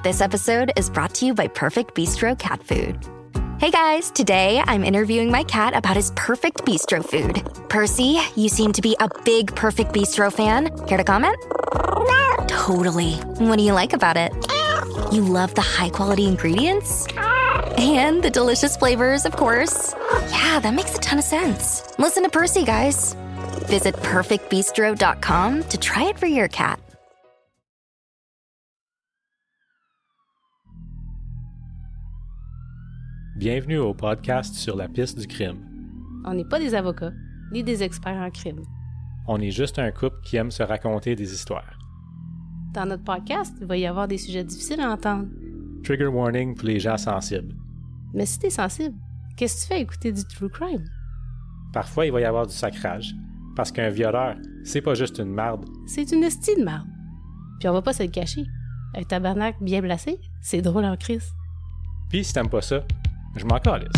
This episode is brought to you by Perfect Bistro Cat Food. Hey guys, today I'm interviewing my cat about his Perfect Bistro food. Percy, you seem to be a big Perfect Bistro fan. Care to comment? Totally. What do you like about it? You love the high-quality ingredients? And the delicious flavors, of course. Yeah, that makes a ton of sense. Listen to Percy, guys. Visit perfectbistro.com to try it for your cat. Bienvenue au podcast sur la piste du crime. On n'est pas des avocats, ni des experts en crime. On est juste un couple qui aime se raconter des histoires. Dans notre podcast, il va y avoir des sujets difficiles à entendre. Trigger warning pour les gens sensibles. Mais si t'es sensible, qu'est-ce que tu fais à écouter du true crime? Parfois, il va y avoir du sacrage. Parce qu'un violeur, c'est pas juste une marde. C'est une hostie de merde. Puis on va pas se le cacher. Un tabarnak bien placé, c'est drôle en crise. Puis si t'aimes pas ça, je m'en calisse.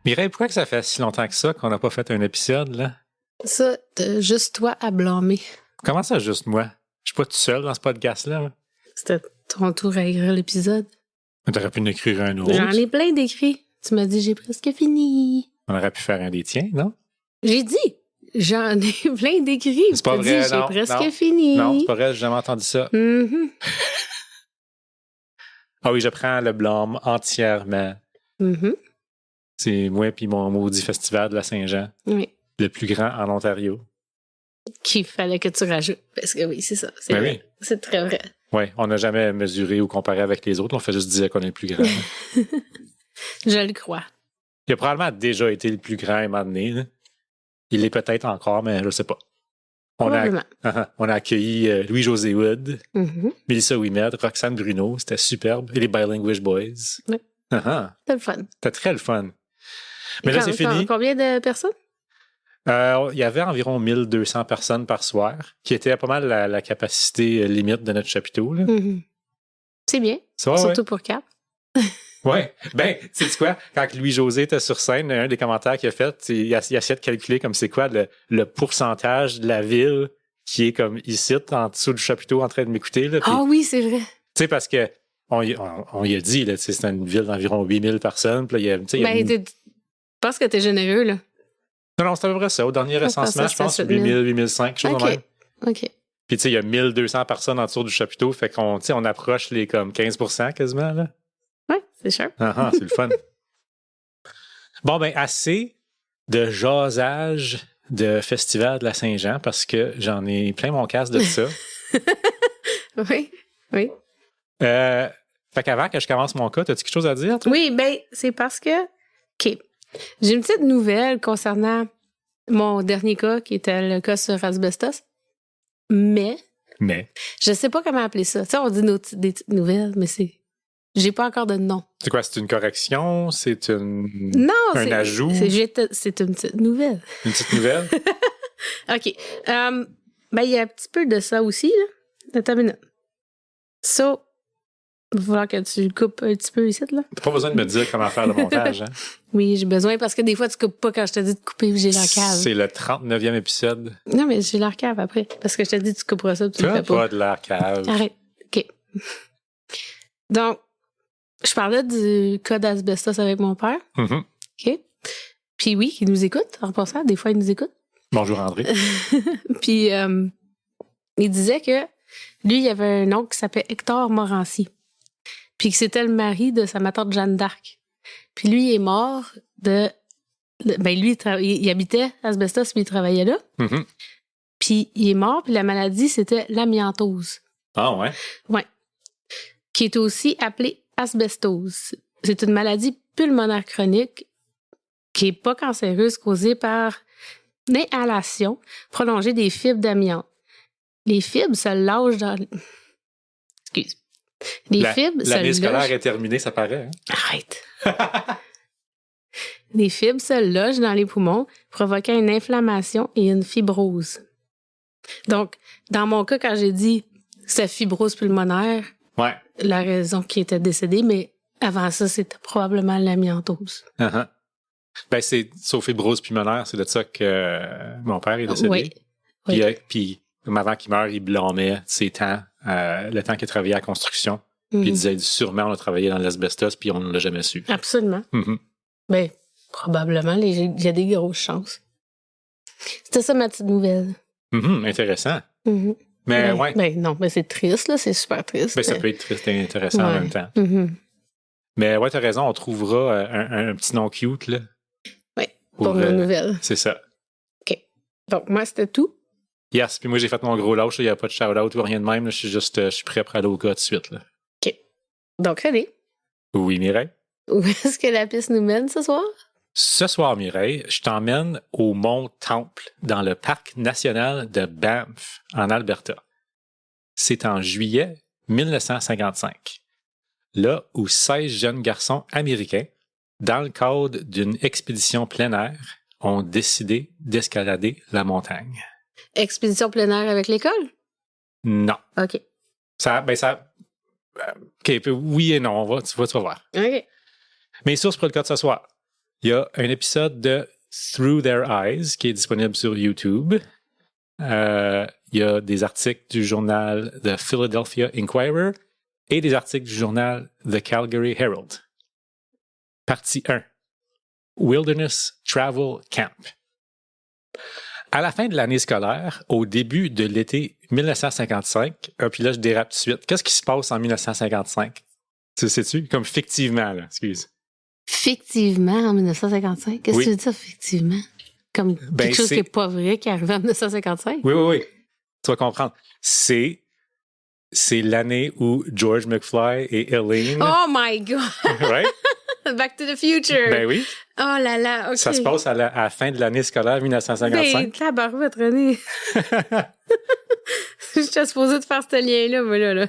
Mireille, pourquoi que ça fait si longtemps que ça qu'on n'a pas fait un épisode, là? Ça, t'as juste toi à blâmer. Comment ça, juste moi? Je suis pas tout seul dans ce podcast-là. Hein? C'était ton tour à écrire l'épisode. T'aurais pu en écrire un autre. J'en ai plein d'écrits. Tu m'as dit, j'ai presque fini. On aurait pu faire un des tiens, non? J'ai dit, j'en ai plein d'écrits. C'est pas T'as vrai, dit, non, j'ai presque non. fini. Non, c'est pas vrai, j'ai jamais entendu ça. Mhm. Ah oui, je prends le blâme entièrement. Mhm. C'est moi puis mon maudit festival de la Saint-Jean, Oui. le plus grand en Ontario. Qu'il fallait que tu rajoutes. Parce que oui, c'est ça. C'est Ben vrai. oui. C'est très vrai. Oui, on n'a jamais mesuré ou comparé avec les autres. On fait juste dire qu'on est le plus grand. Je le crois. Il a probablement déjà été le plus grand à un moment donné. Là. Il l'est peut-être encore, mais je sais pas. Probablement. On a accueilli Louis-José Wood, Mhm. Mélissa Ouimet, Roxane Bruno. C'était superbe. Et les Bilinguish Boys. Oui. C'est le fun. C'était très le fun. Mais là, c'est fini. Combien de personnes? Il y avait environ 1200 personnes par soir, qui était pas mal la capacité limite de notre chapiteau. Là. Mhm. C'est bien. Ça va, Surtout pour Cap. ouais. Ben, tu sais quoi? Quand Louis-José était sur scène, un des commentaires qu'il a fait, il a essayé de calculer comme c'est quoi le pourcentage de la ville qui est comme ici, en dessous du chapiteau, en train de m'écouter. Là, Ah oui, c'est vrai. tu sais, parce que on y a dit, là, c'est une ville d'environ 8000 personnes. Puis là, Je pense que t'es généreux, là. Non, c'est à peu près ça. Au dernier recensement, je pense, 8000, 8005, quelque chose de même. OK. Puis, tu sais, il y a 1200 personnes en dessous du chapiteau. Fait qu'on, on approche les comme 15% quasiment, là. Ouais, c'est sûr. C'est le fun. Bon, ben, assez de jasage de festival de la Saint-Jean parce que j'en ai plein mon casque de ça. Oui. Fait qu'avant que je commence mon cas, as-tu quelque chose à dire, toi? Oui, ben, c'est parce que... OK. J'ai une petite nouvelle concernant mon dernier cas, qui était le cas sur asbestos. Mais, je sais pas comment appeler ça. Tu sais, on dit des petites nouvelles, mais j'ai pas encore de nom. C'est quoi? C'est une correction? C'est Non, un ajout? C'est une petite nouvelle. Une petite nouvelle? OK. Ben, il y a un petit peu de ça aussi, là. Attends une minute. Ça, il va falloir que tu coupes un petit peu ici, là. T'as pas besoin de me dire comment faire le montage, hein? Oui, j'ai besoin parce que des fois, tu coupes pas quand je te dis de couper, j'ai leur cave. C'est le 39e épisode. Non, mais j'ai leur cave après. Parce que je te dis, tu couperas ça, tu le fais pas de leur cave. Arrête. OK. Donc, je parlais du cas d'asbestos avec mon père. Mm-hmm. OK. Puis oui, il nous écoute, en passant. Des fois, il nous écoute. Bonjour, André. Puis, il disait que lui, il avait un oncle qui s'appelait Hector Morancy. Puis que c'était le mari de sa tante Jeanne d'Arc. Puis lui, il est mort de... Ben lui, il habitait à Asbestos, puis il travaillait là. Mm-hmm. Puis il est mort, puis la maladie, c'était l'amiantose. Ah ouais? Ouais. Qui est aussi appelée asbestose. C'est une maladie pulmonaire chronique qui n'est pas cancéreuse, causée par l'inhalation prolongée des fibres d'amiante. les fibres se lâchent dans... Excuse. Les fibres se L'année scolaire logent... est terminée, ça paraît. Hein? Arrête. Les fibres se logent dans les poumons, provoquant une inflammation et une fibrose. Donc, dans mon cas, quand j'ai dit c'est fibrose pulmonaire, Ouais. la raison qui était décédée, mais avant ça, c'était probablement l'amiantose. Uh-huh. Ben, c'est sauf fibrose pulmonaire, c'est de ça que mon père est décédé. Oui. Puis, Oui. puis avant qu'il meure, il blâmait ses temps, le temps qu'il travaillait à la construction. Puis il disait sûrement on a travaillé dans l'asbestos, puis on ne l'a jamais su. Absolument. Mhm. Ben, probablement, il y a des grosses chances. C'était ça ma petite nouvelle. Mhm, intéressant. Mhm. Mais Ben, ouais, ben non, mais c'est triste, là, c'est super triste. ben, ça mais- peut être triste et intéressant en Ouais. même temps. Mhm. Mais ouais, t'as raison, on trouvera un petit nom cute, là. Ouais, pour nos nouvelles. C'est ça. Donc, moi, c'était tout. Yes, puis moi j'ai fait mon gros lâche, il n'y a pas de shout-out ou rien de même, là. Je suis prêt pour aller au gars tout de suite, là. Donc, allez. Oui, Mireille? Où est-ce que la piste nous mène ce soir? Ce soir, Mireille, je t'emmène au Mont Temple, dans le parc national de Banff, en Alberta. C'est en juillet 1955. Là où 16 jeunes garçons américains, dans le cadre d'une expédition plein air, ont décidé d'escalader la montagne. Expédition plein air avec l'école? Non. OK. OK, oui et non, tu vas voir. OK. Mes sources pour le cas de ce soir. Il y a un épisode de Through Their Eyes qui est disponible sur YouTube. Il y a des articles du journal The Philadelphia Inquirer et des articles du journal The Calgary Herald. Partie 1. Wilderness Travel Camp. À la fin de l'année scolaire, au début de l'été 1955, puis là je dérape tout de suite, qu'est-ce qui se passe en 1955? Tu sais-tu? Comme fictivement, là, excuse. Fictivement, en 1955? Qu'est-ce que tu veux dire, fictivement? Comme quelque chose qui n'est pas vrai qui est arrivé en 1955? Oui. Tu vas comprendre. C'est l'année où George McFly et Elaine... Oh my God! Right? Back to the future! Ben oui. Oh là là, OK. Ça se passe à la fin de l'année scolaire 1955. Ben, tabarouette, René. J'étais supposée de faire ce lien-là, moi, là.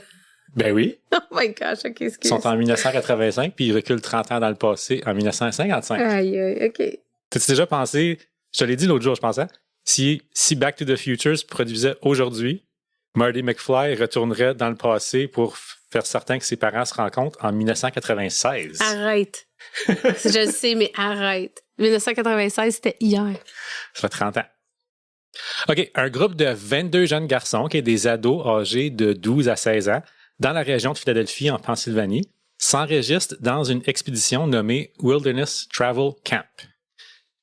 Ben oui. Oh my gosh, OK, Ils excuse. sont en 1985, puis ils reculent 30 ans dans le passé, en 1955. Aïe, aïe, OK. T'as-tu déjà pensé, je te l'ai dit l'autre jour, je pensais, si Back to the Future se produisait aujourd'hui, Marty McFly retournerait dans le passé pour faire certain que ses parents se rencontrent en 1996. Arrête. Je le sais, mais arrête. 1996, c'était hier. Ça fait 30 ans. OK, un groupe de 22 jeunes garçons, qui est des ados âgés de 12 à 16 ans, dans la région de Philadelphie, en Pennsylvanie, s'enregistrent dans une expédition nommée Wilderness Travel Camp.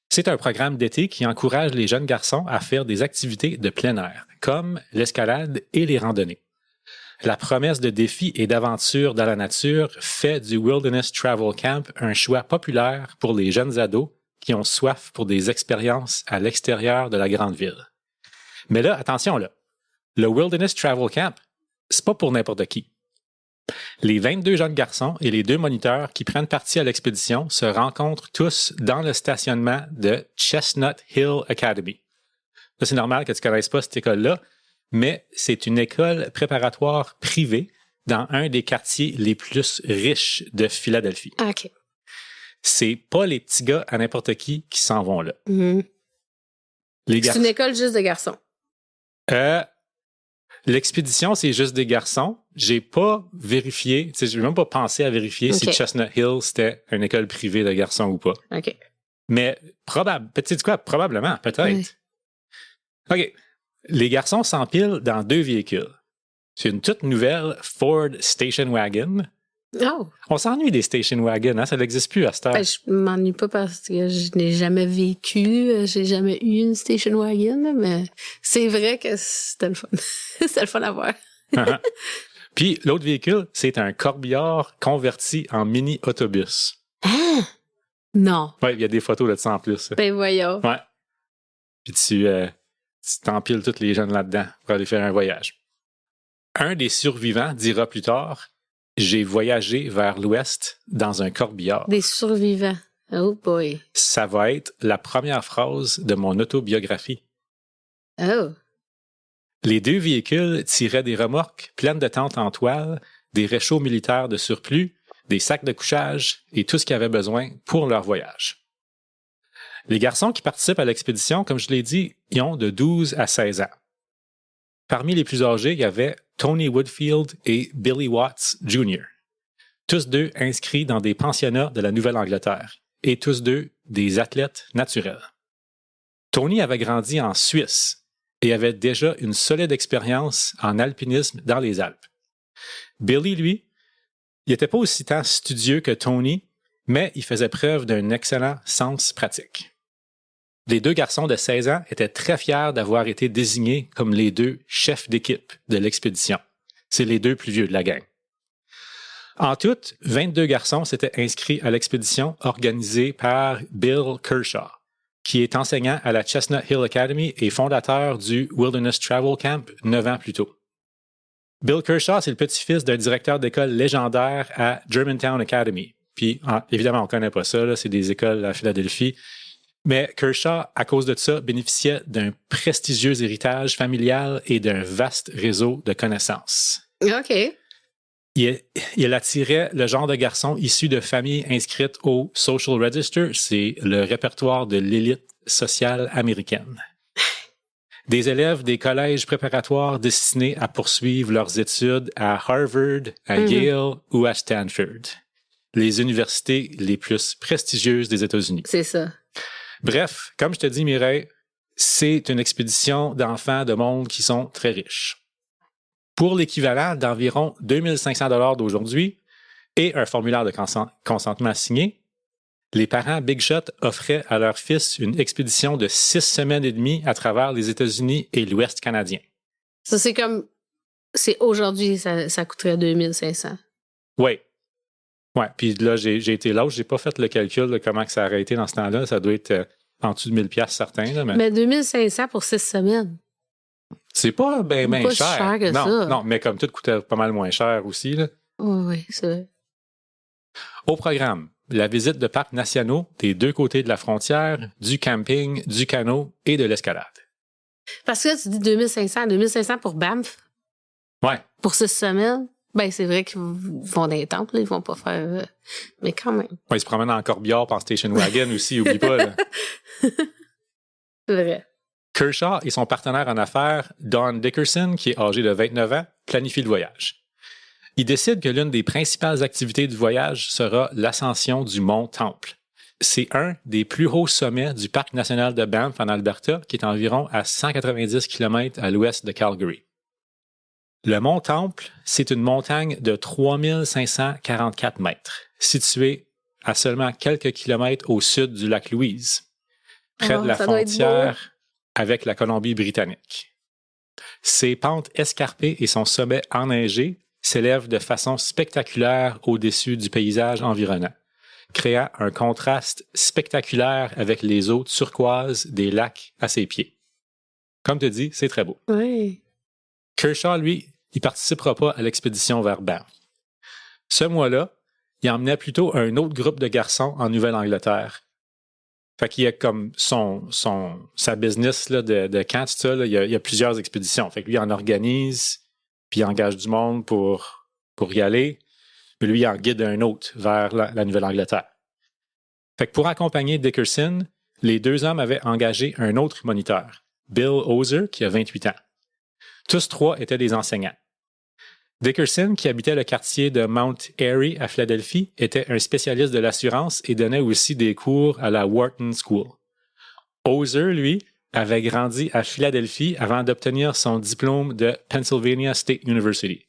C'est un programme d'été qui encourage les jeunes garçons à faire des activités de plein air, comme l'escalade et les randonnées. La promesse de défis et d'aventures dans la nature fait du Wilderness Travel Camp un choix populaire pour les jeunes ados qui ont soif pour des expériences à l'extérieur de la grande ville. Mais là, attention là, le Wilderness Travel Camp, c'est pas pour n'importe qui. Les 22 jeunes garçons et les 2 moniteurs qui prennent partie à l'expédition se rencontrent tous dans le stationnement de Chestnut Hill Academy. Là, c'est normal que tu ne connaisses pas cette école-là, mais c'est une école préparatoire privée dans un des quartiers les plus riches de Philadelphie. OK. C'est pas les petits gars à n'importe qui s'en vont là. Mhm. Les C'est garçons. une école juste de garçons. L'expédition, c'est juste des garçons. J'ai pas vérifié, j'ai même pas pensé à vérifier si Ok. Chestnut Hill, c'était une école privée de garçons ou pas. OK. Mais probablement, peut-être. OK. Les garçons s'empilent dans 2 véhicules. C'est une toute nouvelle Ford Station Wagon. Oh! On s'ennuie des Station Wagon, hein? Ça n'existe plus à cette heure. Ben, je m'ennuie pas parce que je n'ai jamais vécu, j'ai jamais eu une station wagon, là, mais c'est vrai que c'était le fun. C'était le fun à voir. Puis l'autre véhicule, c'est un corbillard converti en mini-autobus. Ah! Non. Ouais, il y a des photos de ça en plus. Ben voyons. Ouais. Puis tu t'empiles tous les jeunes là-dedans pour aller faire un voyage. Un des survivants dira plus tard « J'ai voyagé vers l'ouest dans un corbillard. Des survivants. Oh boy. Ça va être la première phrase de mon autobiographie. Oh. Les 2 véhicules tiraient des remorques pleines de tentes en toile, des réchauds militaires de surplus, des sacs de couchage et tout ce qu'ils avaient besoin pour leur voyage. Les garçons qui participent à l'expédition, comme je l'ai dit, ils ont de 12 à 16 ans. Parmi les plus âgés, il y avait Tony Woodfield et Billy Watts Jr., tous 2 inscrits dans des pensionnats de la Nouvelle-Angleterre et tous 2 des athlètes naturels. Tony avait grandi en Suisse et avait déjà une solide expérience en alpinisme dans les Alpes. Billy, lui, il n'était pas aussi tant studieux que Tony, mais il faisait preuve d'un excellent sens pratique. Les 2 garçons de 16 ans étaient très fiers d'avoir été désignés comme les 2 chefs d'équipe de l'expédition. C'est les 2 plus vieux de la gang. En tout, 22 garçons s'étaient inscrits à l'expédition organisée par Bill Kershaw, qui est enseignant à la Chestnut Hill Academy et fondateur du Wilderness Travel Camp 9 ans plus tôt. Bill Kershaw, c'est le petit-fils d'un directeur d'école légendaire à Germantown Academy. Puis, évidemment, on ne connaît pas ça, là, c'est des écoles à Philadelphie. Mais Kershaw, à cause de ça, bénéficiait d'un prestigieux héritage familial et d'un vaste réseau de connaissances. OK. Il attirait le genre de garçon issu de familles inscrites au Social Register, c'est le répertoire de l'élite sociale américaine. Des élèves des collèges préparatoires destinés à poursuivre leurs études à Harvard, à Yale ou à Stanford, les universités les plus prestigieuses des États-Unis. C'est ça. Bref, comme je te dis, Mireille, c'est une expédition d'enfants de monde qui sont très riches. Pour l'équivalent d'environ 2500 $ d'aujourd'hui et un formulaire de consentement signé, les parents Big Shot offraient à leur fils une expédition de 6 semaines et demie à travers les États-Unis et l'Ouest canadien. Ça, c'est comme... C'est aujourd'hui, ça coûterait 2500. Oui. Ouais, puis là, j'ai été là, j'ai pas fait le calcul de comment que ça aurait été dans ce temps-là. Ça doit être en dessous de 1000 $ certains. Là, mais 2500 pour 6 semaines. C'est pas bien pas cher. Si cher que ça. Non, mais comme tout coûtait pas mal moins cher aussi. Là. Oui, c'est vrai. Au programme, la visite de parcs nationaux des 2 côtés de la frontière, du camping, du canot et de l'escalade. Parce que là, tu dis 2500 pour Banff? Ouais. Pour 6 semaines? Ben, c'est vrai qu'ils vont dans les temples, ils vont pas faire... mais quand même. Ouais, ils se promènent en corbillard par station wagon aussi, oublie pas. Là. C'est vrai. Kershaw et son partenaire en affaires, Don Dickerson, qui est âgé de 29 ans, planifient le voyage. Ils décident que l'une des principales activités du voyage sera l'ascension du mont Temple. C'est un des plus hauts sommets du parc national de Banff en Alberta, qui est environ à 190 km à l'ouest de Calgary. Le mont Temple, c'est une montagne de 3544 mètres, située à seulement quelques kilomètres au sud du lac Louise, près de la frontière avec la Colombie-Britannique. Ses pentes escarpées et son sommet enneigé s'élèvent de façon spectaculaire au-dessus du paysage environnant, créant un contraste spectaculaire avec les eaux turquoises des lacs à ses pieds. Comme tu dis, c'est très beau. Oui. Kershaw, lui, il participera pas à l'expédition vers Banff. Ce mois-là, il emmenait plutôt un autre groupe de garçons en Nouvelle-Angleterre. Fait qu'il y a comme sa business là, de camp, tout ça, là, il y a plusieurs expéditions. Fait que lui, il en organise, puis il engage du monde pour y aller. Mais lui, il en guide un autre vers la Nouvelle-Angleterre. Fait que pour accompagner Dickerson, les 2 hommes avaient engagé un autre moniteur, Bill Ozer, qui a 28 ans. Tous 3 étaient des enseignants. Dickerson, qui habitait le quartier de Mount Airy à Philadelphie, était un spécialiste de l'assurance et donnait aussi des cours à la Wharton School. Ozer, lui, avait grandi à Philadelphie avant d'obtenir son diplôme de Pennsylvania State University.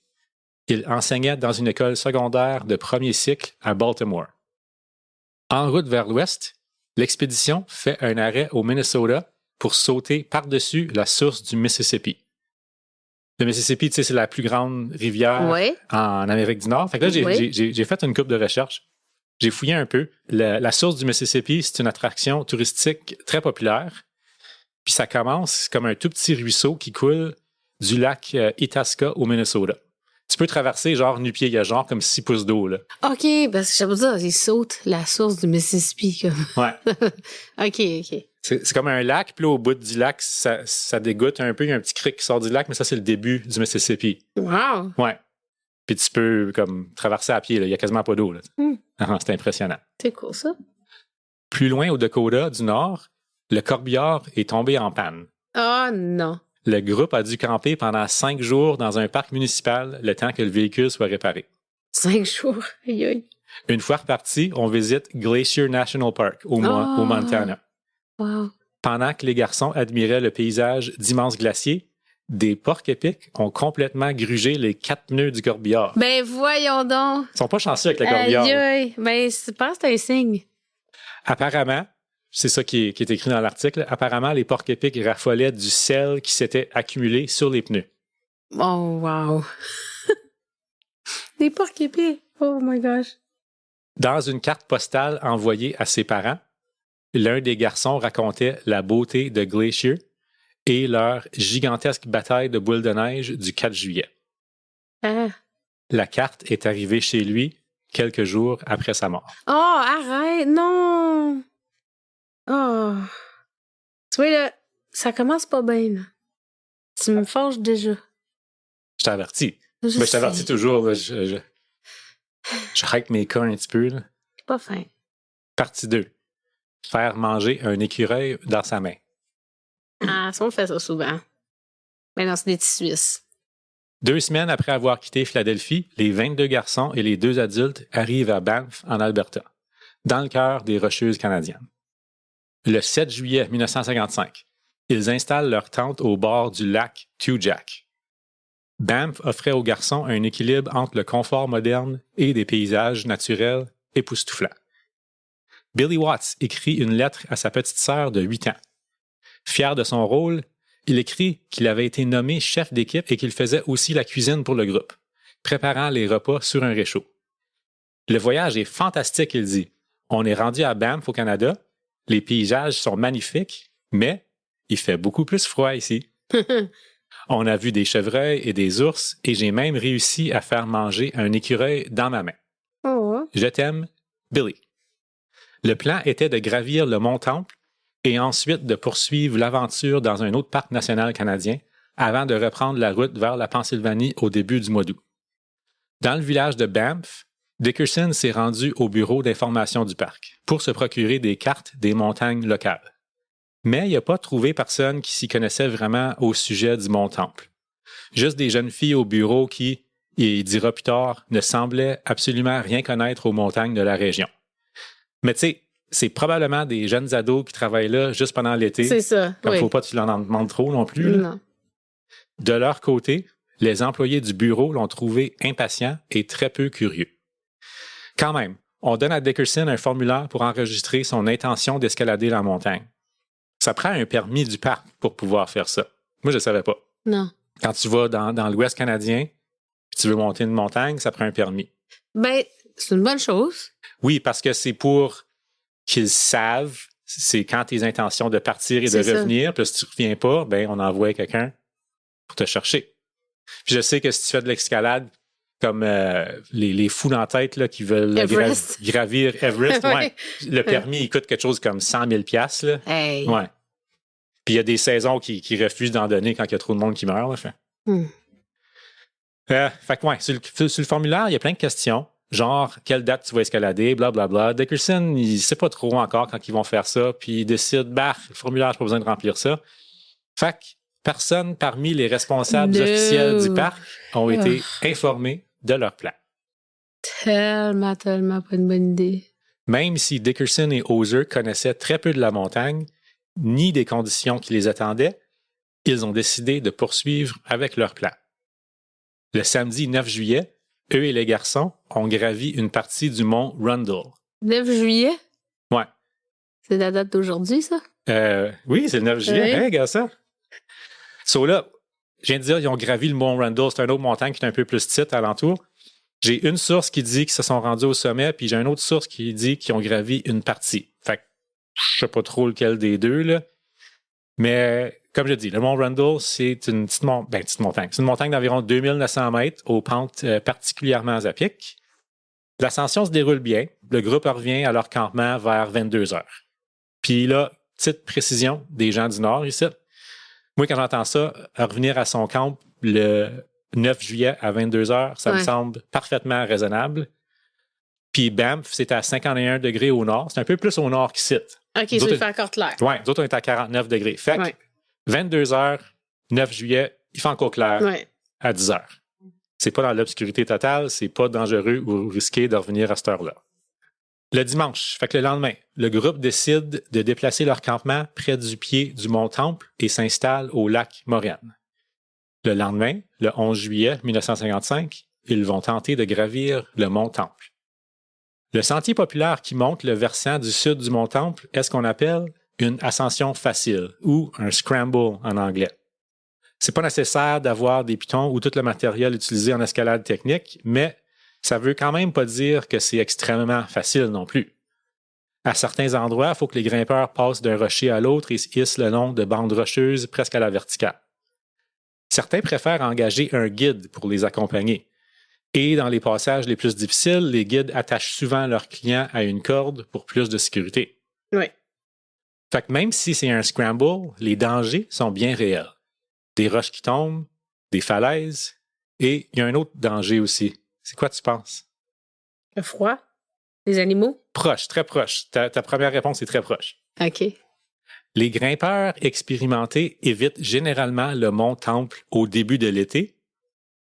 Il enseignait dans une école secondaire de premier cycle à Baltimore. En route vers l'ouest, l'expédition fait un arrêt au Minnesota pour sauter par-dessus la source du Mississippi. Le Mississippi, tu sais, c'est la plus grande rivière en Amérique du Nord. Fait que là, j'ai fait une couple de recherches. J'ai fouillé un peu. La source du Mississippi, c'est une attraction touristique très populaire. Puis ça commence comme un tout petit ruisseau qui coule du lac Itasca au Minnesota. Tu peux traverser genre nu-pied, il y a genre comme 6 pouces d'eau, là. OK, parce que je veux dire, ils sautent la source du Mississippi. Comme. Ouais. OK. C'est comme un lac, puis là, au bout du lac, ça dégoûte un peu. Il y a un petit creek qui sort du lac, mais ça, c'est le début du Mississippi. Wow! Ouais. Puis tu peux comme traverser à pied, là. Il n'y a quasiment pas d'eau. Là. C'est impressionnant. C'est cool, ça. Plus loin, au Dakota du Nord, le corbillard est tombé en panne. Oh non! Le groupe a dû camper pendant 5 jours dans un parc municipal le temps que le véhicule soit réparé. 5 jours, aïe aïe. Une fois reparti, on visite Glacier National Park au Montana. Wow. Pendant que les garçons admiraient le paysage d'immenses glaciers, des porcs-épics ont complètement grugé les 4 pneus du corbillard. Ben voyons donc! Ils sont pas chanceux avec le corbillard. Aïe aïe! Ben, je pense que c'est un signe. Apparemment, c'est ça qui est écrit dans l'article, apparemment, les porcs-épics raffolaient du sel qui s'était accumulé sur les pneus. Oh wow! Des porcs épais! Oh my gosh! Dans une carte postale envoyée à ses parents, l'un des garçons racontait la beauté de Glacier et leur gigantesque bataille de boules de neige du 4 juillet. Ah. La carte est arrivée chez lui quelques jours après sa mort. Oh, arrête! Non! Oh! Tu vois, là, ça commence pas bien, là. Tu me fâches déjà. Je t'avertis. Je Mais je t'avertis toujours. Là, je hype mes cas un petit peu. Là. C'est pas fin. Partie 2. Faire manger un écureuil dans sa main. Ah, ça, on fait ça souvent. Mais non, c'est des petits Suisses. 2 semaines après avoir quitté Philadelphie, les 22 garçons et les 2 adultes arrivent à Banff, en Alberta, dans le cœur des Rocheuses canadiennes. Le 7 juillet 1955, ils installent leur tente au bord du lac Tujac. Banff offrait aux garçons un équilibre entre le confort moderne et des paysages naturels époustouflants. Billy Watts écrit une lettre à sa petite sœur de 8 ans. Fier de son rôle, il écrit qu'il avait été nommé chef d'équipe et qu'il faisait aussi la cuisine pour le groupe, préparant les repas sur un réchaud. Le voyage est fantastique, il dit. On est rendu à Banff au Canada, les paysages sont magnifiques, mais il fait beaucoup plus froid ici. On a vu des chevreuils et des ours et j'ai même réussi à faire manger un écureuil dans ma main. Oh. Je t'aime, Billy. Le plan était de gravir le Mont Temple et ensuite de poursuivre l'aventure dans un autre parc national canadien avant de reprendre la route vers la Pennsylvanie au début du mois d'août. Dans le village de Banff, Dickerson s'est rendu au bureau d'information du parc pour se procurer des cartes des montagnes locales. Mais il n'a pas trouvé personne qui s'y connaissait vraiment au sujet du Mont Temple. Juste des jeunes filles au bureau qui, il dira plus tard, ne semblaient absolument rien connaître aux montagnes de la région. Mais tu sais, c'est probablement des jeunes ados qui travaillent là juste pendant l'été. C'est ça. Comme oui. faut pas que tu leur en demandes trop non plus. Là. Non. De leur côté, les employés du bureau l'ont trouvé impatient et très peu curieux. Quand même, on donne à Dickerson un formulaire pour enregistrer son intention d'escalader la montagne. Ça prend un permis du parc pour pouvoir faire ça. Moi, je ne savais pas. Non. Quand tu vas dans l'Ouest canadien, puis tu veux monter une montagne, ça prend un permis. Ben, c'est une bonne chose. Oui, parce que c'est pour qu'ils savent, c'est quand tes intentions de partir et de C'est revenir, puis si tu ne reviens pas, ben on envoie quelqu'un pour te chercher. Puis je sais que si tu fais de l'escalade, comme les fous dans la tête là, qui veulent Everest. gravir Everest, Ouais. ouais, le permis, il coûte quelque chose comme 100 000 $. Là. Hey. Ouais. Puis il y a des saisons qui refusent d'en donner quand il y a trop de monde qui meurt. Là, fait. Fait que ouais, sur le formulaire, il y a plein de questions. Genre, quelle date tu vas escalader, blablabla. Dickerson, il sait pas trop encore quand ils vont faire ça, puis il décide, le formulaire, j'ai pas besoin de remplir ça. Fait que personne parmi les responsables officiels du parc ont été informés de leur plan. Tellement pas une bonne idée. Même si Dickerson et Hauser connaissaient très peu de la montagne, ni des conditions qui les attendaient, ils ont décidé de poursuivre avec leur plan. Le samedi 9 juillet, eux et les garçons ont gravi une partie du mont Rundle. 9 juillet? Ouais. C'est la date d'aujourd'hui, ça? Oui, c'est le 9 juillet. Oui. Hein, regarde ça. So là, je viens de dire, ils ont gravi le mont Rundle. C'est une autre montagne qui est un peu plus petite alentour. J'ai une source qui dit qu'ils se sont rendus au sommet, puis j'ai une autre source qui dit qu'ils ont gravi une partie. Fait que je sais pas trop lequel des deux, là. Mais comme je dis, le mont Rundle, c'est une petite montagne. C'est une montagne d'environ 2900 mètres aux pentes particulièrement à pic. L'ascension se déroule bien. Le groupe revient à leur campement vers 22 heures. Puis là, petite précision des gens du Nord ici. Moi, quand j'entends ça, revenir à son camp le 9 juillet à 22h, ça me semble parfaitement raisonnable. Puis Banff, c'est à 51 degrés au nord. C'est un peu plus au nord qu'ici. OK, ça fait encore clair. Oui, nous autres, on est à 49 degrés. Fait que 22h, 9 juillet, il fait encore clair à 10h. C'est pas dans l'obscurité totale, c'est pas dangereux ou risqué de revenir à cette heure-là. Le dimanche, fait que le lendemain, le groupe décide de déplacer leur campement près du pied du mont Temple et s'installe au lac Moraine. Le lendemain, le 11 juillet 1955, ils vont tenter de gravir le mont Temple. Le sentier populaire qui monte le versant du sud du mont Temple est ce qu'on appelle une ascension facile ou un scramble en anglais. C'est pas nécessaire d'avoir des pitons ou tout le matériel utilisé en escalade technique, mais ça veut quand même pas dire que c'est extrêmement facile non plus. À certains endroits, il faut que les grimpeurs passent d'un rocher à l'autre et se hissent le long de bandes rocheuses presque à la verticale. Certains préfèrent engager un guide pour les accompagner. Et dans les passages les plus difficiles, les guides attachent souvent leurs clients à une corde pour plus de sécurité. Oui. Fait que même si c'est un scramble, les dangers sont bien réels. Des roches qui tombent, des falaises, et il y a un autre danger aussi. C'est quoi tu penses? Le froid? Les animaux? Proche, très proche. Ta première réponse est très proche. OK. Les grimpeurs expérimentés évitent généralement le mont Temple au début de l'été.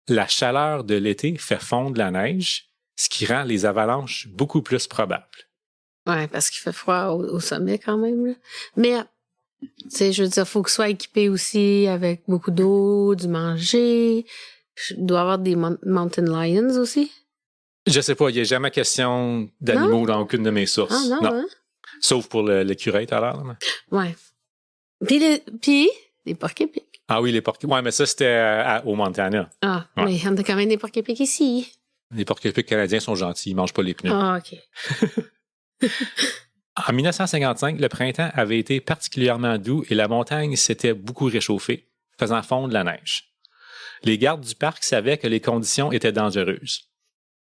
La chaleur de l'été fait fondre la neige, ce qui rend les avalanches beaucoup plus probables. Oui, parce qu'il fait froid au sommet quand même. Là. Mais, tu sais, je veux dire, il faut que ce soit équipé aussi avec beaucoup d'eau, du manger. Il doit y avoir des mountain lions aussi. Je sais pas, il n'y a jamais question d'animaux dans aucune de mes sources. Ah non, hein? Sauf pour l'écureuil tout à l'heure. Oui. Puis, les porcs-épics. Ah oui, les porcs-épics. Oui, mais ça, c'était au Montana. Ah, mais on a quand même des porcs-épics ici. Les porcs-épics canadiens sont gentils, ils mangent pas les pneus. Ah, OK. En 1955, le printemps avait été particulièrement doux et la montagne s'était beaucoup réchauffée, faisant fondre la neige. Les gardes du parc savaient que les conditions étaient dangereuses.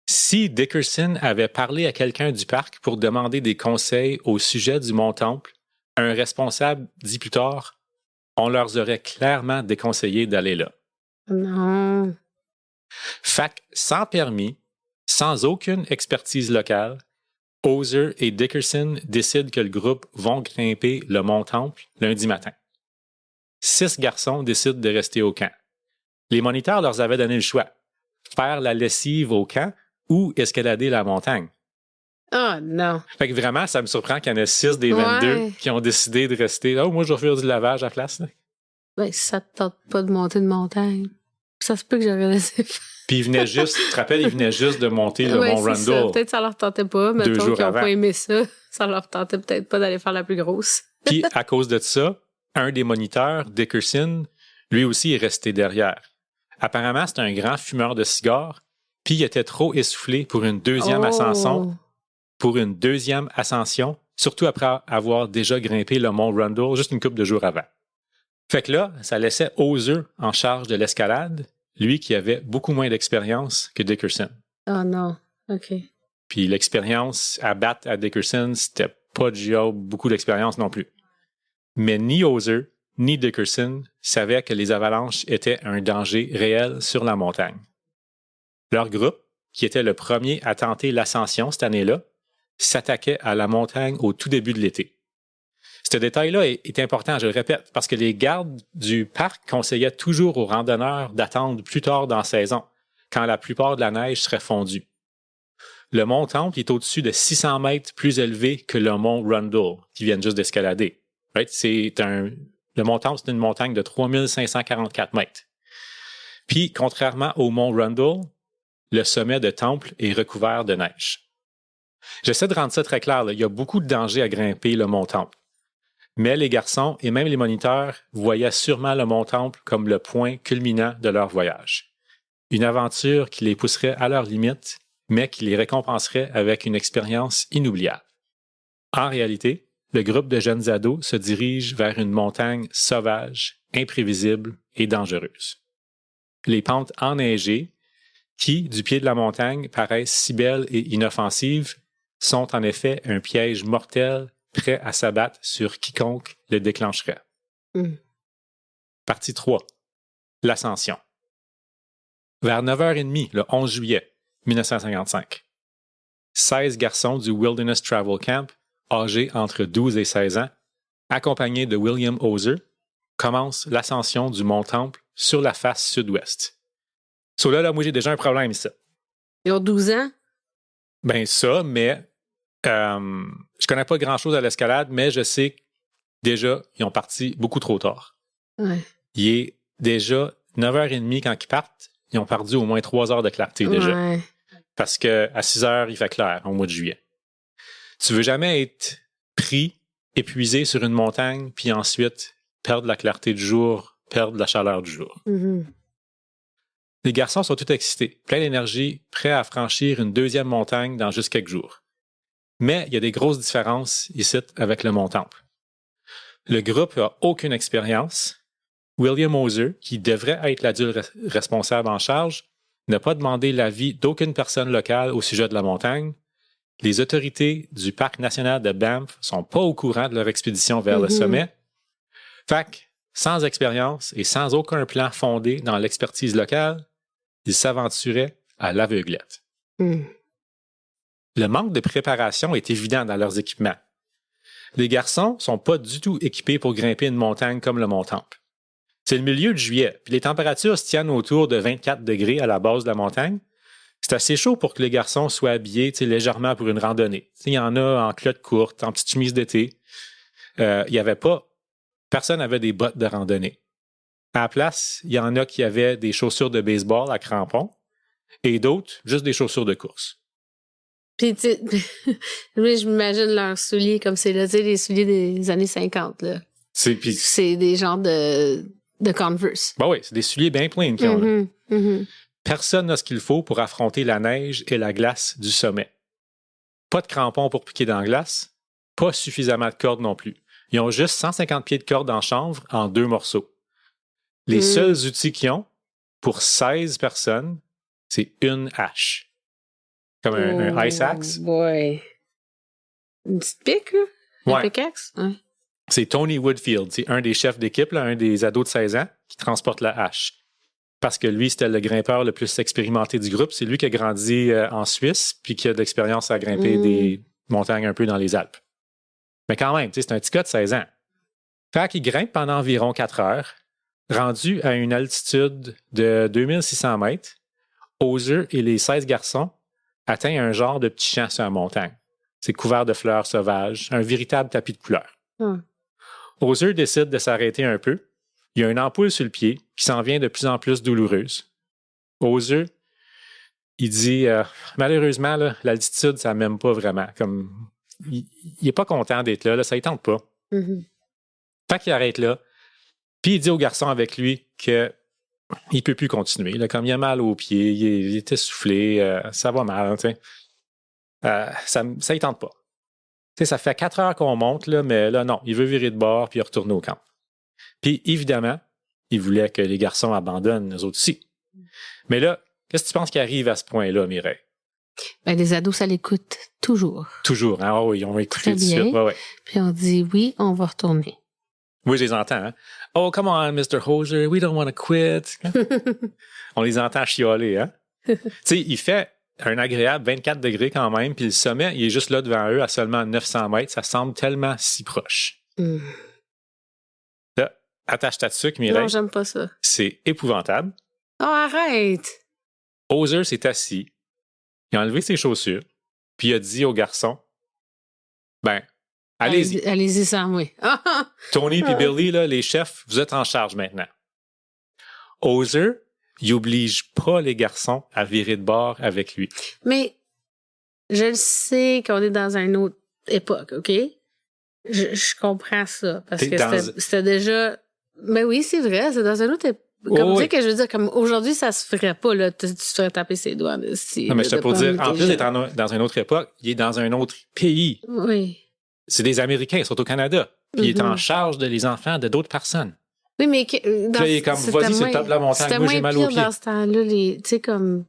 Si Dickerson avait parlé à quelqu'un du parc pour demander des conseils au sujet du mont Temple, un responsable dit plus tard, on leur aurait clairement déconseillé d'aller là. Non. Fait que, sans permis, sans aucune expertise locale, Hauser et Dickerson décident que le groupe vont grimper le mont Temple lundi matin. 6 garçons décident de rester au camp. Les moniteurs leur avaient donné le choix. Faire la lessive au camp ou escalader la montagne. Oh non. Fait que vraiment, ça me surprend qu'il y en ait 6 des 22 qui ont décidé de rester. Oh, moi, je vais faire du lavage à la place. Là. Ben, si ça te tente pas de monter une montagne, ça se peut que j'aurais laissé faire. Puis ils venaient juste, tu te rappelles, ils venaient juste de monter le Mont Rundle. Ça. Peut-être que ça leur tentait pas, mais qu'ils n'ont pas aimé ça. Ça leur tentait peut-être pas d'aller faire la plus grosse. Puis à cause de ça, un des moniteurs, Dickerson, lui aussi est resté derrière. Apparemment, c'était un grand fumeur de cigares, puis il était trop essoufflé pour une deuxième ascension, surtout après avoir déjà grimpé le Mont Rundle juste une couple de jours avant. Fait que là, ça laissait Hauser en charge de l'escalade, lui qui avait beaucoup moins d'expérience que Dickerson. Oh non, OK. Puis l'expérience à battre à Dickerson, c'était pas du job, beaucoup d'expérience non plus. Mais ni Hauser, ni Dickerson savaient que les avalanches étaient un danger réel sur la montagne. Leur groupe, qui était le premier à tenter l'ascension cette année-là, s'attaquait à la montagne au tout début de l'été. Ce détail-là est important, je le répète, parce que les gardes du parc conseillaient toujours aux randonneurs d'attendre plus tard dans la saison, quand la plupart de la neige serait fondue. Le mont Temple est au-dessus de 600 mètres plus élevé que le mont Rundle, qui viennent juste d'escalader. Right? Le mont Temple, c'est une montagne de 3544 mètres. Puis, contrairement au mont Rundle, le sommet de Temple est recouvert de neige. J'essaie de rendre ça très clair. Là. Il y a beaucoup de dangers à grimper le mont Temple. Mais les garçons et même les moniteurs voyaient sûrement le mont Temple comme le point culminant de leur voyage. Une aventure qui les pousserait à leurs limites, mais qui les récompenserait avec une expérience inoubliable. En réalité, le groupe de jeunes ados se dirige vers une montagne sauvage, imprévisible et dangereuse. Les pentes enneigées, qui, du pied de la montagne, paraissent si belles et inoffensives, sont en effet un piège mortel prêt à s'abattre sur quiconque le déclencherait. Partie 3. L'ascension. Vers 9h30, le 11 juillet 1955, 16 garçons du Wilderness Travel Camp, âgés entre 12 et 16 ans, accompagnés de William Hauser, commencent l'ascension du Mont Temple sur la face sud-ouest. Là, moi, j'ai déjà un problème ici. Ils ont 12 ans? Ben ça, mais je connais pas grand-chose à l'escalade, mais je sais que déjà, ils ont parti beaucoup trop tard. Ouais. Il est déjà 9h30 quand ils partent. Ils ont perdu au moins 3 heures de clarté déjà. Ouais. Parce qu'à 6 heures, il fait clair au mois de juillet. Tu veux jamais être pris, épuisé sur une montagne, puis ensuite perdre la clarté du jour, perdre la chaleur du jour. Les garçons sont tout excités, pleins d'énergie, prêts à franchir une deuxième montagne dans juste quelques jours. Mais il y a des grosses différences ici avec le Mont Temple. Le groupe n'a aucune expérience. William Hauser, qui devrait être l'adulte responsable en charge, n'a pas demandé l'avis d'aucune personne locale au sujet de la montagne. Les autorités du Parc national de Banff sont pas au courant de leur expédition vers le sommet. Fait que, sans expérience et sans aucun plan fondé dans l'expertise locale, ils s'aventuraient à l'aveuglette. Le manque de préparation est évident dans leurs équipements. Les garçons sont pas du tout équipés pour grimper une montagne comme le Mont Temple. C'est le milieu de juillet, puis les températures se tiennent autour de 24 degrés à la base de la montagne. C'est assez chaud pour que les garçons soient habillés légèrement pour une randonnée. Il y en a en culotte courte, en petite chemise d'été. Personne n'avait des bottes de randonnée. À la place, il y en a qui avaient des chaussures de baseball à crampons et d'autres, juste des chaussures de course. Puis, tu sais, je m'imagine leurs souliers comme c'est là, tu sais, les souliers des années 50, là. C'est des genres de Converse. Ben oui, c'est des souliers bien pleins qu'ils ont là. Personne n'a ce qu'il faut pour affronter la neige et la glace du sommet. Pas de crampons pour piquer dans la glace, pas suffisamment de cordes non plus. Ils ont juste 150 pieds de corde en chanvre en 2 morceaux. Les seuls outils qu'ils ont, pour 16 personnes, c'est une hache. Comme un ice axe. Ouais. Une petite pique, là? Ouais. Un pickaxe? Ouais. C'est Tony Woodfield, c'est un des chefs d'équipe, là, un des ados de 16 ans, qui transporte la hache. Parce que lui, c'était le grimpeur le plus expérimenté du groupe. C'est lui qui a grandi en Suisse, puis qui a de l'expérience à grimper des montagnes un peu dans les Alpes. Mais quand même, c'est un petit gars de 16 ans. Fait qu'il grimpe pendant environ 4 heures, rendu à une altitude de 2600 mètres. Hauser et les 16 garçons atteignent un genre de petit champ sur la montagne. C'est couvert de fleurs sauvages, un véritable tapis de couleurs. Hauser décide de s'arrêter un peu. Il y a une ampoule sur le pied qui s'en vient de plus en plus douloureuse. Hauser, il dit malheureusement, là, l'altitude, ça m'aime pas vraiment. Comme il est pas content d'être là, ça ne tente pas. Fait qu'il arrête là. Puis il dit au garçon avec lui qu'il ne peut plus continuer. Là, comme il a mal aux pieds, il est essoufflé, ça va mal. Ça ne tente pas. Ça fait 4 heures qu'on monte, là, mais là, non, il veut virer de bord puis retourner au camp. Puis, évidemment, il voulait que les garçons abandonnent, eux autres aussi. Mais là, qu'est-ce que tu penses qui arrive à ce point-là, Mireille? Ben, les ados, ça l'écoute toujours. Toujours, hein? Oh, ils ont écouté tout de suite. Ouais. Puis on dit, oui, on va retourner. Oui, je les entends. Hein? Oh, come on, Mr. Hauser, we don't want to quit. On les entend chialer, hein? Tu sais, il fait un agréable 24 degrés quand même, puis le sommet, il est juste là devant eux à seulement 900 mètres. Ça semble tellement si proche. Là, attache ta sucre, Mireille. Non, j'aime pas ça. C'est épouvantable. Oh, arrête! Hauser s'est assis, il a enlevé ses chaussures, puis il a dit au garçon, ben, allez-y. Allez-y sans moi. Tony et Billy, là, les chefs, vous êtes en charge maintenant. Hauser, il oblige pas les garçons à virer de bord avec lui. Mais je le sais qu'on est dans une autre époque, OK? Je comprends ça. Parce que c'était déjà... Mais oui, c'est vrai, c'est dans une autre époque. Comme tu sais que je veux dire, comme aujourd'hui, ça se ferait pas, là. Tu te ferais taper ses doigts. Non, mais je te pour dire, en plus d'être dans une autre époque, il est dans un autre pays. Oui. C'est des Américains, ils sont au Canada. Puis il est en charge de les enfants de d'autres personnes. Oui, mais puis là, il est comme, vas-y, c'est le top de la montagne, moi j'ai mal aux pieds. Dans ce temps-là, tu sais, comme,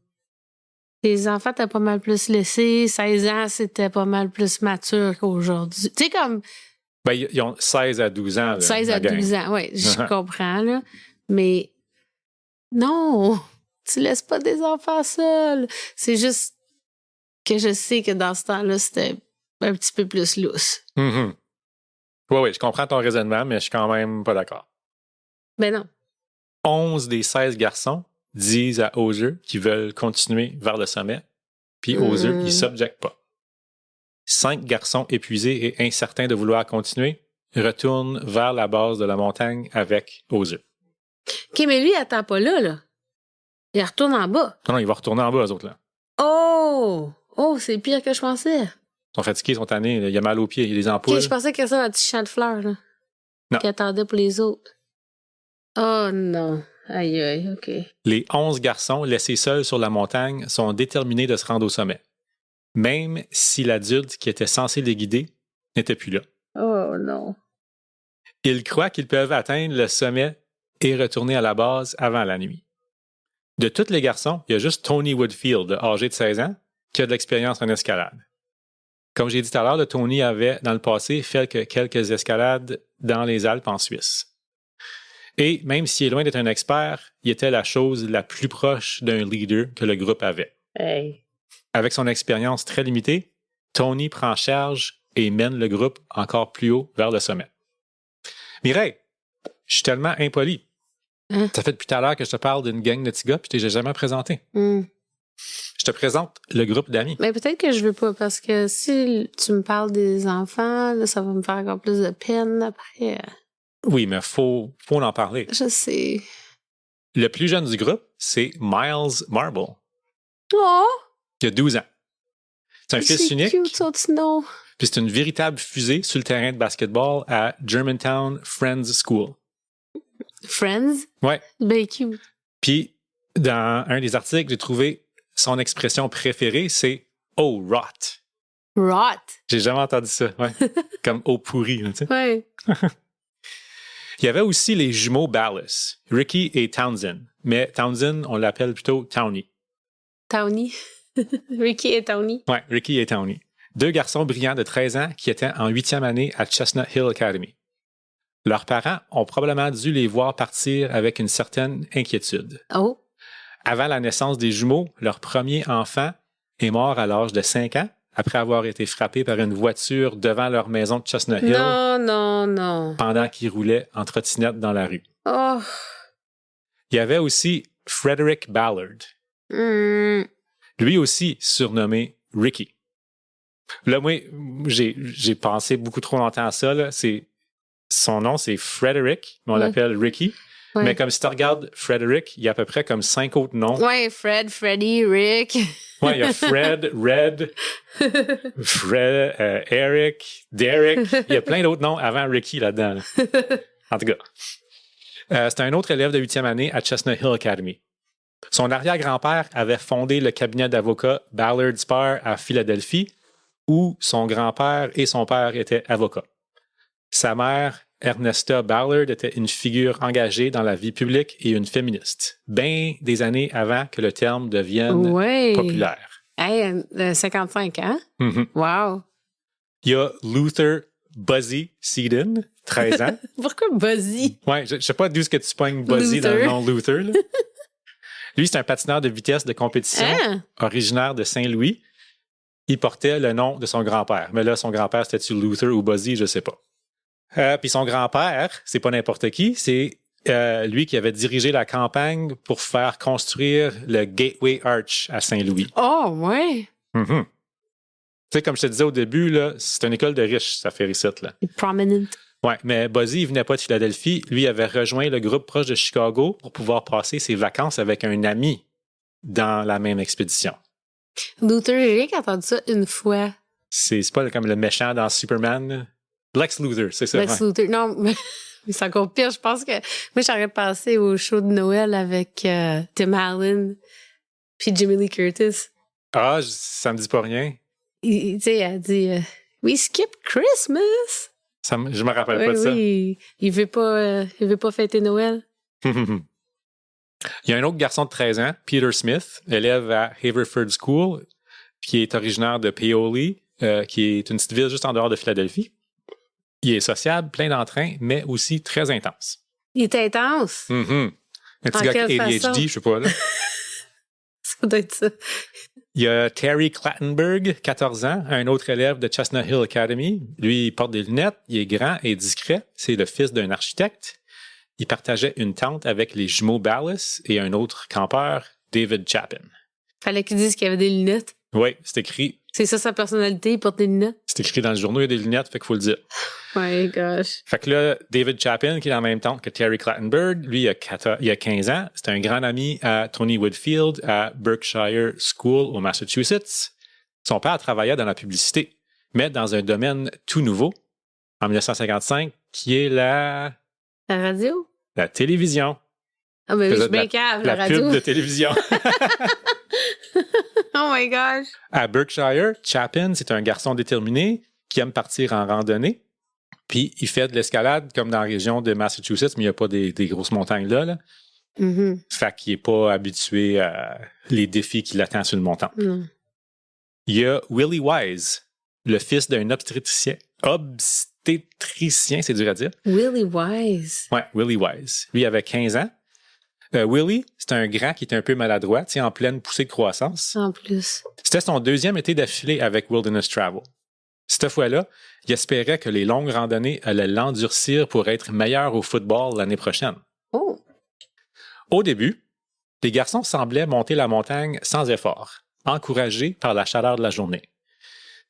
Les enfants étaient pas mal plus laissés. 16 ans, c'était pas mal plus mature qu'aujourd'hui. Tu sais, comme Ben, ils ont 16 à 12 ans. Là, 16 la à gang. 12 ans, oui, je comprends, là. Mais non, tu laisses pas des enfants seuls. C'est juste que je sais que dans ce temps-là, c'était un petit peu plus lousse. Mhm. Oui, je comprends ton raisonnement, mais je suis quand même pas d'accord. Ben non. 11 des 16 garçons disent à Hozier qu'ils veulent continuer vers le sommet, puis Hozier, il s'objecte pas. 5 garçons épuisés et incertains de vouloir continuer retournent vers la base de la montagne avec Hozier. OK, mais lui, il attend pas là. Il retourne en bas. Non, il va retourner en bas, eux autres, là. Oh! Oh, c'est pire que je pensais. Ils sont fatigués, ils sont tannés, là. Il y a mal aux pieds, il y a des ampoules. OK, je pensais que ça, un petit champ de fleurs, là. Non. Qui attendait pour les autres. Oh non. Aïe, aïe, OK. Les 11 garçons laissés seuls sur la montagne sont déterminés de se rendre au sommet, même si l'adulte qui était censé les guider n'était plus là. Oh non. Ils croient qu'ils peuvent atteindre le sommet et retourner à la base avant la nuit. De tous les garçons, il y a juste Tony Woodfield, âgé de 16 ans, qui a de l'expérience en escalade. Comme j'ai dit tout à l'heure, Tony avait, dans le passé, fait quelques escalades dans les Alpes en Suisse. Et même s'il est loin d'être un expert, il était la chose la plus proche d'un leader que le groupe avait. Hey. Avec son expérience très limitée, Tony prend charge et mène le groupe encore plus haut vers le sommet. Mireille, je suis tellement impoli. Hein? Ça fait depuis tout à l'heure que je te parle d'une gang de petits gars puis je t'ai jamais présenté. Mm. Je te présente le groupe d'amis. Mais peut-être que je veux pas, parce que si tu me parles des enfants, là, ça va me faire encore plus de peine après. Oui, mais faut en parler. Je sais. Le plus jeune du groupe, c'est Miles Marble, Oh! qui a 12 ans. C'est un fils unique, C'est cute, son petit nom. puis c'est une véritable fusée sur le terrain de basketball à Germantown Friends School. Friends? Ouais. Ben cute. Puis, dans un des articles, j'ai trouvé son expression préférée, c'est « Oh, rot ». Rot. J'ai jamais entendu ça, ouais. Comme « Oh, pourri », tu sais. Ouais. Il y avait aussi les jumeaux Ballas, Ricky et Townsend. Mais Townsend, on l'appelle plutôt Townie. Townie. Ricky et Townie. Ouais, Ricky et Townie. 2 garçons brillants de 13 ans qui étaient en 8e année à Chestnut Hill Academy. Leurs parents ont probablement dû les voir partir avec une certaine inquiétude. Oh. Avant la naissance des jumeaux, leur premier enfant est mort à l'âge de 5 ans après avoir été frappé par une voiture devant leur maison de Chestnut Hill Non. pendant qu'ils roulaient en trottinette dans la rue. Oh. Il y avait aussi Frederick Ballard, lui aussi surnommé Ricky. Là, moi, j'ai pensé beaucoup trop longtemps à ça. Là. Son nom, c'est Frederick, mais on l'appelle Ricky. Ouais. Mais comme si tu regardes Frederick, il y a à peu près comme 5 autres noms. Ouais, Fred, Freddy, Rick. Ouais, il y a Fred, Red, Eric, Derek. Il y a plein d'autres noms avant Ricky là-dedans. Là. En tout cas. C'est un autre élève de 8e année à Chestnut Hill Academy. Son arrière-grand-père avait fondé le cabinet d'avocats Ballard Spahr à Philadelphie, où son grand-père et son père étaient avocats. Sa mère, Ernesta Ballard, était une figure engagée dans la vie publique et une féministe, bien des années avant que le terme devienne populaire. Hey, 55 ans? Mm-hmm. Wow. Il y a Luther Buzzy Seaton, 13 ans. Pourquoi Buzzy? Ouais, je sais pas d'où est-ce que tu pognes Buzzy Luther. dans le nom Luther. Là. Lui, c'est un patineur de vitesse de compétition originaire de Saint-Louis. Il portait le nom de son grand-père. Mais là, son grand-père, c'était-tu Luther ou Buzzy? Je sais pas. Puis son grand-père, c'est pas n'importe qui, c'est lui qui avait dirigé la campagne pour faire construire le Gateway Arch à Saint-Louis. Oh, ouais. Mm-hmm. Tu sais, comme je te disais au début, là, c'est une école de riches, ça fait ici, là. Prominent. Ouais, mais Buzzy, il venait pas de Philadelphie. Lui, il avait rejoint le groupe proche de Chicago pour pouvoir passer ses vacances avec un ami dans la même expédition. Luther, j'ai rien entendu ça une fois. C'est pas comme le méchant dans Superman, là. Lex Luthor, c'est ça. Lex Luthor. Non, mais c'est encore pire. Je pense que moi, j'aurais passé au show de Noël avec Tim Allen puis Jamie Lee Curtis. Ah, ça me dit pas rien. Tu sais, elle dit We skip Christmas. Je me rappelle pas de ça. Oui, il veut pas fêter Noël. Il y a un autre garçon de 13 ans, Peter Smith, élève à Haverford School, qui est originaire de Paoli, qui est une petite ville juste en dehors de Philadelphie. Il est sociable, plein d'entrain, mais aussi très intense. Il est intense. Un petit gars qui a ADHD, je sais pas, là. Ça doit être ça. Il y a Terry Clattenburg, 14 ans, un autre élève de Chestnut Hill Academy. Lui, il porte des lunettes, il est grand et discret. C'est le fils d'un architecte. Il partageait une tente avec les jumeaux Ballas et un autre campeur, David Chapin. Fallait qu'ils disent qu'il y avait des lunettes. Oui, c'est écrit. C'est ça sa personnalité, il porte des lunettes. C'est écrit dans le journaux, il y a des lunettes, fait qu'il faut le dire. My gosh. Fait que là, David Chapin, qui est dans la même tente que Terry Clattenburg, lui, il a 15 ans. C'est un grand ami à Tony Woodfield, à Berkshire School, au Massachusetts. Son père travaillait dans la publicité, mais dans un domaine tout nouveau, en 1955, qui est la radio? La télévision. Ah, mais oui, je suis bien cave, la radio. La pub de télévision. Oh my gosh. À Berkshire, Chapin, c'est un garçon déterminé qui aime partir en randonnée. Puis, il fait de l'escalade comme dans la région de Massachusetts, mais il n'y a pas des grosses montagnes là. Mm-hmm. Fait qu'il n'est pas habitué à les défis qui l'attendent sur le montant. Mm. Il y a Willie Wise, le fils d'un obstétricien, c'est dur à dire. Willie Wise. Ouais, Willie Wise. Lui avait 15 ans. Willie, c'est un grand qui est un peu maladroit, en pleine poussée de croissance. En plus. C'était son deuxième été d'affilée avec Wilderness Travel. Cette fois-là, il espérait que les longues randonnées allaient l'endurcir pour être meilleur au football l'année prochaine. Oh. Au début, les garçons semblaient monter la montagne sans effort, encouragés par la chaleur de la journée.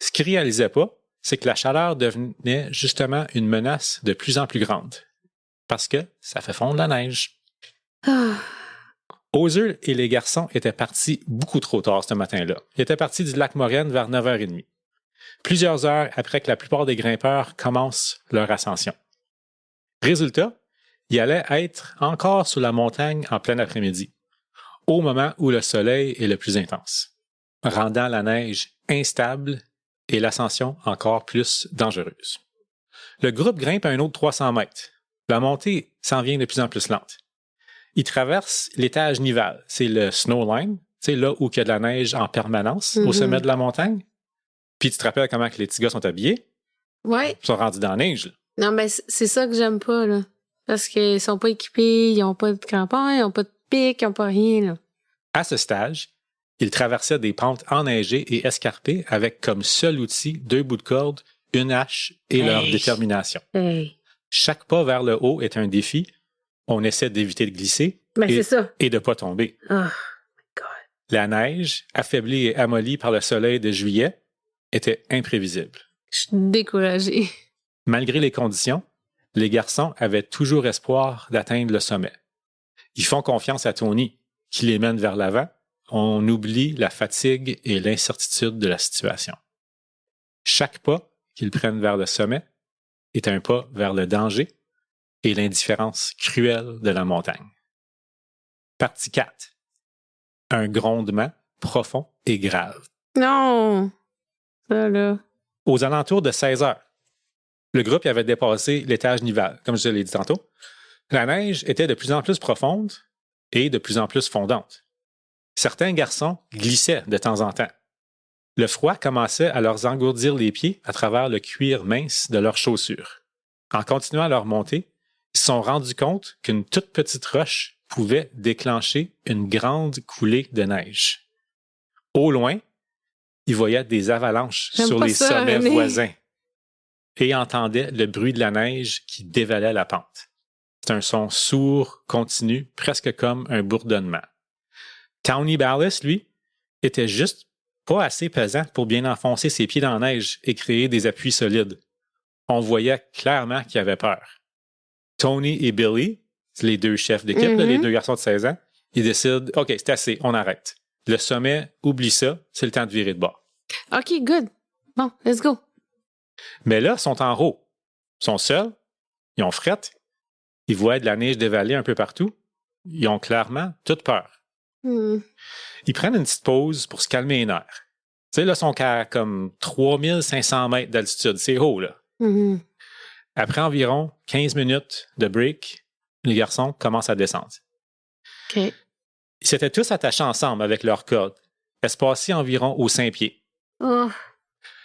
Ce qu'ils ne réalisaient pas, c'est que la chaleur devenait justement une menace de plus en plus grande, parce que ça fait fondre la neige. Ah. Hauser et les garçons étaient partis beaucoup trop tard ce matin-là. Ils étaient partis du lac Moraine vers 9h30. Plusieurs heures après que la plupart des grimpeurs commencent leur ascension. Résultat, ils allaient être encore sur la montagne en plein après-midi, au moment où le soleil est le plus intense, rendant la neige instable et l'ascension encore plus dangereuse. Le groupe grimpe un autre 300 mètres. La montée s'en vient de plus en plus lente. Ils traversent l'étage nival, c'est le snowline, là où il y a de la neige en permanence au sommet de la montagne. Puis tu te rappelles comment que les petits gars sont habillés? Ouais. Ils sont rendus dans la neige. Là. Non, mais c'est ça que j'aime pas, là. Parce qu'ils sont pas équipés, ils ont pas de crampons, ils ont pas de pics, ils ont pas rien, là. À ce stage, ils traversaient des pentes enneigées et escarpées avec comme seul outil 2 bouts de corde, une hache et leur détermination. Hey. Chaque pas vers le haut est un défi. On essaie d'éviter de glisser C'est ça. Et de ne pas tomber. Oh my God. La neige, affaiblie et amollie par le soleil de juillet, était imprévisible. Je suis découragée. Malgré les conditions, les garçons avaient toujours espoir d'atteindre le sommet. Ils font confiance à Tony, qui les mène vers l'avant. On oublie la fatigue et l'incertitude de la situation. Chaque pas qu'ils prennent vers le sommet est un pas vers le danger et l'indifférence cruelle de la montagne. Partie 4. Un grondement profond et grave. Non! Ça, là. Aux alentours de 16 heures, le groupe avait dépassé l'étage nival, comme je l'ai dit tantôt. La neige était de plus en plus profonde et de plus en plus fondante. Certains garçons glissaient de temps en temps. Le froid commençait à leur engourdir les pieds à travers le cuir mince de leurs chaussures. En continuant leur montée, ils se sont rendus compte qu'une toute petite roche pouvait déclencher une grande coulée de neige. Au loin, ils voyaient des avalanches sur les sommets voisins et entendaient le bruit de la neige qui dévalait la pente. C'est un son sourd, continu, presque comme un bourdonnement. Tony Ballas, lui, était juste pas assez pesant pour bien enfoncer ses pieds dans la neige et créer des appuis solides. On voyait clairement qu'il avait peur. Tony et Billy, les deux chefs d'équipe, les deux garçons de 16 ans, ils décident, OK, c'est assez, on arrête. Le sommet, oublie ça, c'est le temps de virer de bord. OK, good. Bon, let's go. Mais là, ils sont en haut. Ils sont seuls, ils ont frette, ils voient de la neige dévaler un peu partout. Ils ont clairement toute peur. Ils prennent une petite pause pour se calmer les nerfs. Tu sais, là, ils sont à comme 3500 mètres d'altitude. C'est haut, là. Après environ 15 minutes de break, les garçons commencent à descendre. OK. Ils s'étaient tous attachés ensemble avec leurs cordes, espacés environ aux 5 pieds. Oh,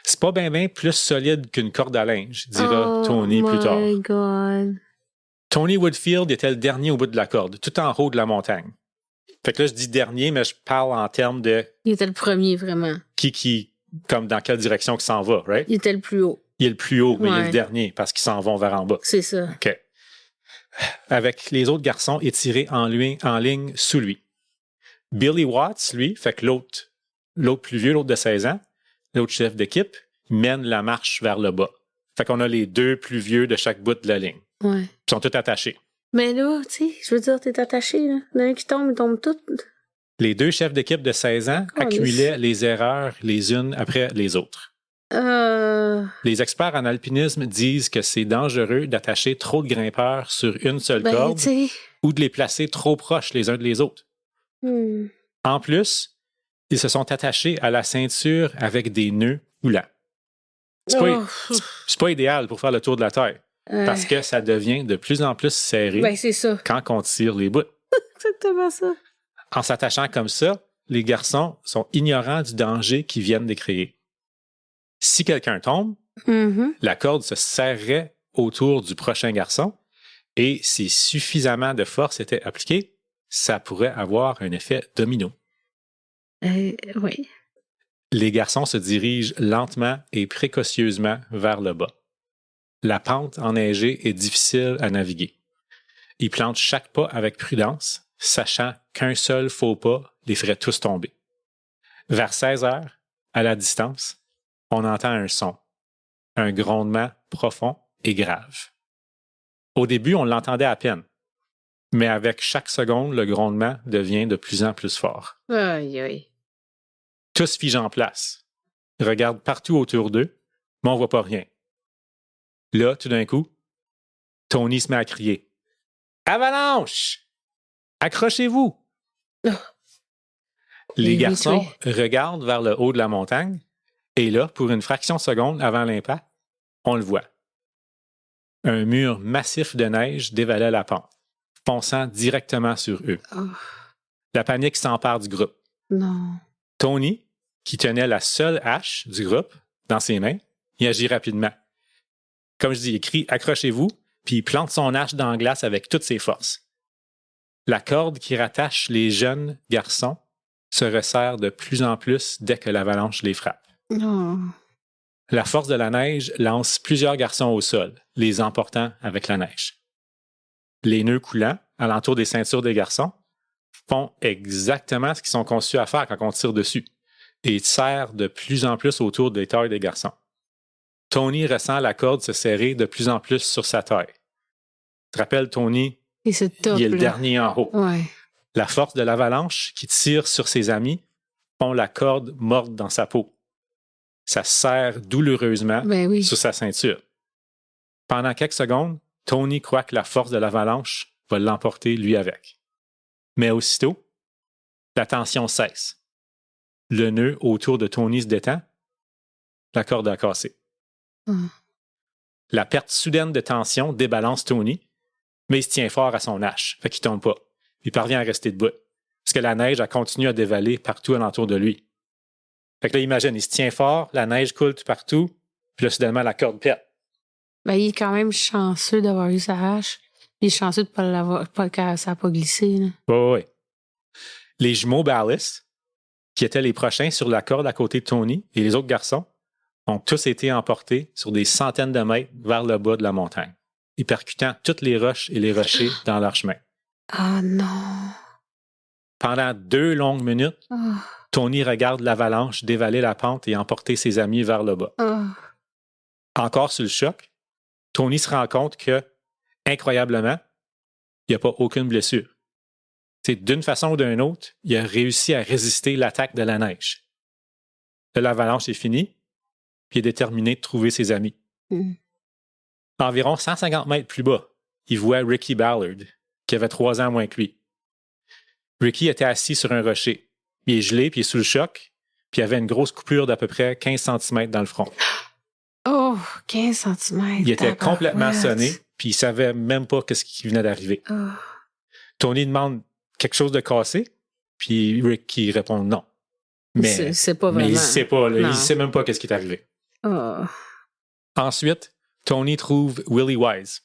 C'est pas bien plus solide qu'une corde à linge, dira Tony plus tard. Oh my God. Tony Woodfield était le dernier au bout de la corde, tout en haut de la montagne. Fait que là, je dis dernier, mais je parle en termes de Il était le premier, vraiment. comme dans quelle direction qu'il s'en va, right? Il était le plus haut. Il est le plus haut, mais il est Ouais. le dernier parce qu'ils s'en vont vers en bas. C'est ça. OK. Avec les autres garçons étirés en ligne sous lui. Billy Watts, lui, fait que l'autre plus vieux, l'autre de 16 ans, l'autre chef d'équipe, mène la marche vers le bas. Fait qu'on a les deux plus vieux de chaque bout de la ligne. Ouais. Ils sont tous attachés. Mais là, tu sais, je veux dire, t'es attaché, là. L'un qui tombe, il tombe tout. Les deux chefs d'équipe de 16 ans Oh, accumulaient les erreurs les unes après les autres. Les experts en alpinisme disent que c'est dangereux d'attacher trop de grimpeurs sur une seule Ben, corde tu sais. ou de les placer trop proches les uns des autres. En plus, ils se sont attachés à la ceinture avec des nœuds coulants. C'est pas idéal pour faire le tour de la Terre parce que ça devient de plus en plus serré Ben, c'est ça. quand on tire les bouts. Exactement ça. En s'attachant comme ça, les garçons sont ignorants du danger qu'ils viennent de créer. Si quelqu'un tombe, la corde se serrerait autour du prochain garçon et si suffisamment de force était appliquée, ça pourrait avoir un effet domino. Oui. Les garçons se dirigent lentement et précautionneusement vers le bas. La pente enneigée est difficile à naviguer. Ils plantent chaque pas avec prudence, sachant qu'un seul faux pas les ferait tous tomber. Vers 16 heures, à la distance, on entend un son, un grondement profond et grave. Au début, on l'entendait à peine, mais avec chaque seconde, le grondement devient de plus en plus fort. Aïe, aïe. Tous figent en place, regardent partout autour d'eux, mais on voit pas rien. Là, tout d'un coup, Tony se met à crier « Avalanche! Accrochez-vous! » Les garçons regardent vers le haut de la montagne et là, pour une fraction de seconde avant l'impact, on le voit. Un mur massif de neige dévalait la pente, fonçant directement sur eux. La panique s'empare du groupe. Non. Tony, qui tenait la seule hache du groupe dans ses mains, il agit rapidement. Comme je dis, il crie « Accrochez-vous », puis il plante son hache dans la glace avec toutes ses forces. La corde qui rattache les jeunes garçons se resserre de plus en plus dès que l'avalanche les frappe. Non. La force de la neige lance plusieurs garçons au sol, les emportant avec la neige. Les nœuds coulants, alentour des ceintures des garçons, font exactement ce qu'ils sont conçus à faire quand on tire dessus, et ils serrent de plus en plus autour des tailles des garçons. Tony ressent la corde se serrer de plus en plus sur sa taille. Tu te rappelles, Tony, Et c'est top, il est le là. dernier en haut. Ouais. La force de l'avalanche qui tire sur ses amis font la corde mordre dans sa peau. Ça serre douloureusement Ben oui. sur sa ceinture. Pendant quelques secondes, Tony croit que la force de l'avalanche va l'emporter lui avec. Mais aussitôt, la tension cesse. Le nœud autour de Tony se détend. La corde a cassé. La perte soudaine de tension débalance Tony, mais il se tient fort à son hache, fait qu'il tombe pas. Il parvient à rester debout, parce que la neige a continué à dévaler partout alentour de lui. Fait que là, imagine, il se tient fort, la neige coule tout partout, puis là, soudainement, la corde pète. Ben, il est quand même chanceux d'avoir eu sa hache. Il est chanceux de ne pas l'avoir, pas que ça n'a pas glissé, là. Oui. Les jumeaux Ballis, qui étaient les prochains sur la corde à côté de Tony, et les autres garçons, ont tous été emportés sur des centaines de mètres vers le bas de la montagne, y percutant toutes les roches et les rochers dans leur chemin. Ah non. Pendant 2 longues minutes, Tony regarde l'avalanche dévaler la pente et emporter ses amis vers le bas. Encore sous le choc, Tony se rend compte que, incroyablement, il n'y a pas aucune blessure. D'une façon ou d'une autre, il a réussi à résister l'attaque de la neige. Là, l'avalanche est finie, puis il est déterminé de trouver ses amis. Environ 150 mètres plus bas, il voit Ricky Ballard, qui avait 3 ans moins que lui. Ricky était assis sur un rocher. Il est gelé, puis il est sous le choc, puis il avait une grosse coupure d'à peu près 15 cm dans le front. Oh, 15 cm. Il était complètement sonné, puis il savait même pas ce qui venait d'arriver. Tony demande quelque chose de cassé? Puis Rick qui répond non. Mais c'est pas vraiment. Mais il sait pas, là, Non. il sait même pas qu'est-ce qui est arrivé. Oh. Ensuite, Tony trouve Willie Wise.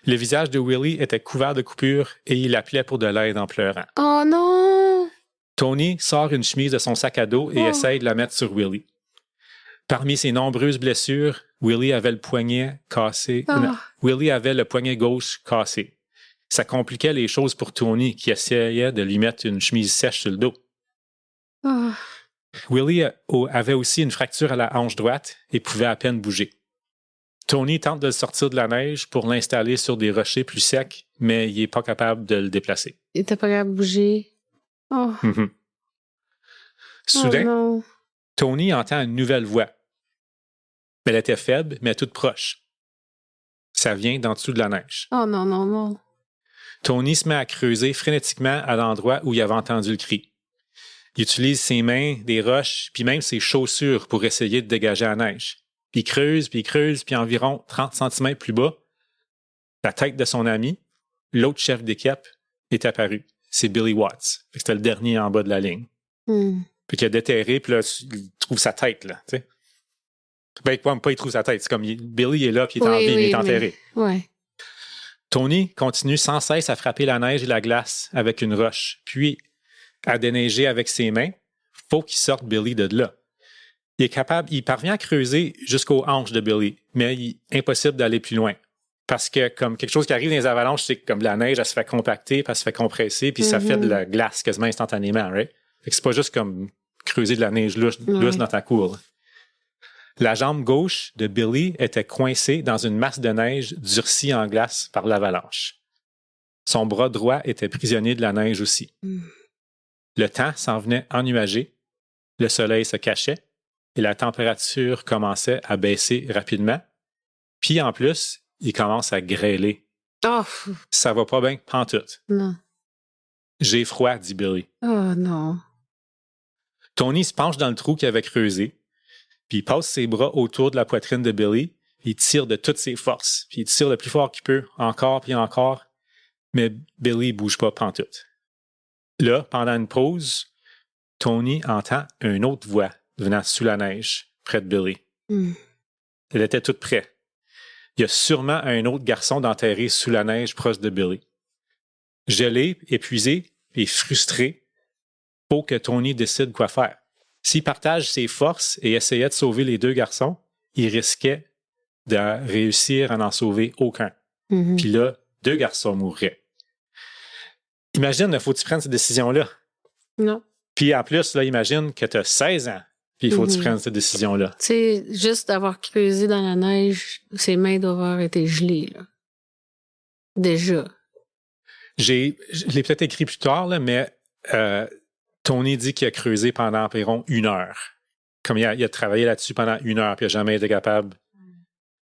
Le visage de Willie était couvert de coupures et il appelait pour de l'aide en pleurant. Oh non! Tony sort une chemise de son sac à dos et essaye de la mettre sur Willie. Parmi ses nombreuses blessures, Willie avait le poignet cassé. Oh. Non, Willie avait le poignet gauche cassé. Ça compliquait les choses pour Tony qui essayait de lui mettre une chemise sèche sur le dos. Oh. Willie avait aussi une fracture à la hanche droite et pouvait à peine bouger. Tony tente de le sortir de la neige pour l'installer sur des rochers plus secs, mais il n'est pas capable de le déplacer. Il était pas capable de bouger. Oh. Mhm. Soudain, Oh non. Tony entend une nouvelle voix. Elle était faible, mais toute proche. Ça vient d'en dessous de la neige. Oh non, non, non. Tony se met à creuser frénétiquement à l'endroit où il avait entendu le cri. Il utilise ses mains, des roches, puis même ses chaussures pour essayer de dégager la neige. Puis il creuse, puis environ 30 cm plus bas, la tête de son ami, l'autre chef d'équipe, est apparue. C'est Billy Watts. Fait que c'était le dernier en bas de la ligne. Puis qu'il a déterré, puis là, il trouve sa tête, là, tu sais. Ben, pas il trouve sa tête. C'est comme Billy est là, puis il est en vie, il est enterré. Mais... Ouais. Tony continue sans cesse à frapper la neige et la glace avec une roche, puis à déneiger avec ses mains. Faut qu'il sorte Billy de là. Il parvient à creuser jusqu'aux hanches de Billy, mais impossible d'aller plus loin. Parce que comme quelque chose qui arrive dans les avalanches, c'est que comme la neige, elle se fait compacter, puis elle se fait compresser, puis ça fait de la glace quasiment instantanément, right? Fait que c'est pas juste comme creuser de la neige lousse dans ta cour. La jambe gauche de Billy était coincée dans une masse de neige durcie en glace par l'avalanche. Son bras droit était prisonnier de la neige aussi. Le temps s'en venait ennuagé, le soleil se cachait et la température commençait à baisser rapidement. Puis en plus, il commence à grêler. Oh. Ça va pas bien, pantoute. Non. J'ai froid, dit Billy. Oh non. Tony se penche dans le trou qu'il avait creusé, puis il passe ses bras autour de la poitrine de Billy, puis il tire de toutes ses forces, puis il tire le plus fort qu'il peut, encore puis encore, mais Billy bouge pas pantoute. Là, pendant une pause, Tony entend une autre voix venant sous la neige, près de Billy. Elle était toute près. Il y a sûrement un autre garçon d'enterré sous la neige proche de Billy. Gelé, épuisé et frustré, faut que Tony décide quoi faire. S'il partage ses forces et essayait de sauver les deux garçons, il risquait de réussir à n'en sauver aucun. Puis là, 2 garçons mourraient. Imagine, faut que tu prennes cette décision-là. Non. Puis en plus, là, imagine que tu as 16 ans, puis il faut que tu prennes cette décision-là. Tu sais, juste d'avoir creusé dans la neige, ses mains doivent avoir été gelées, là. Déjà. Je l'ai peut-être écrit plus tard, là, mais Tony dit qu'il a creusé pendant environ 1 heure. Comme il a travaillé là-dessus pendant 1 heure, puis il n'a jamais été capable.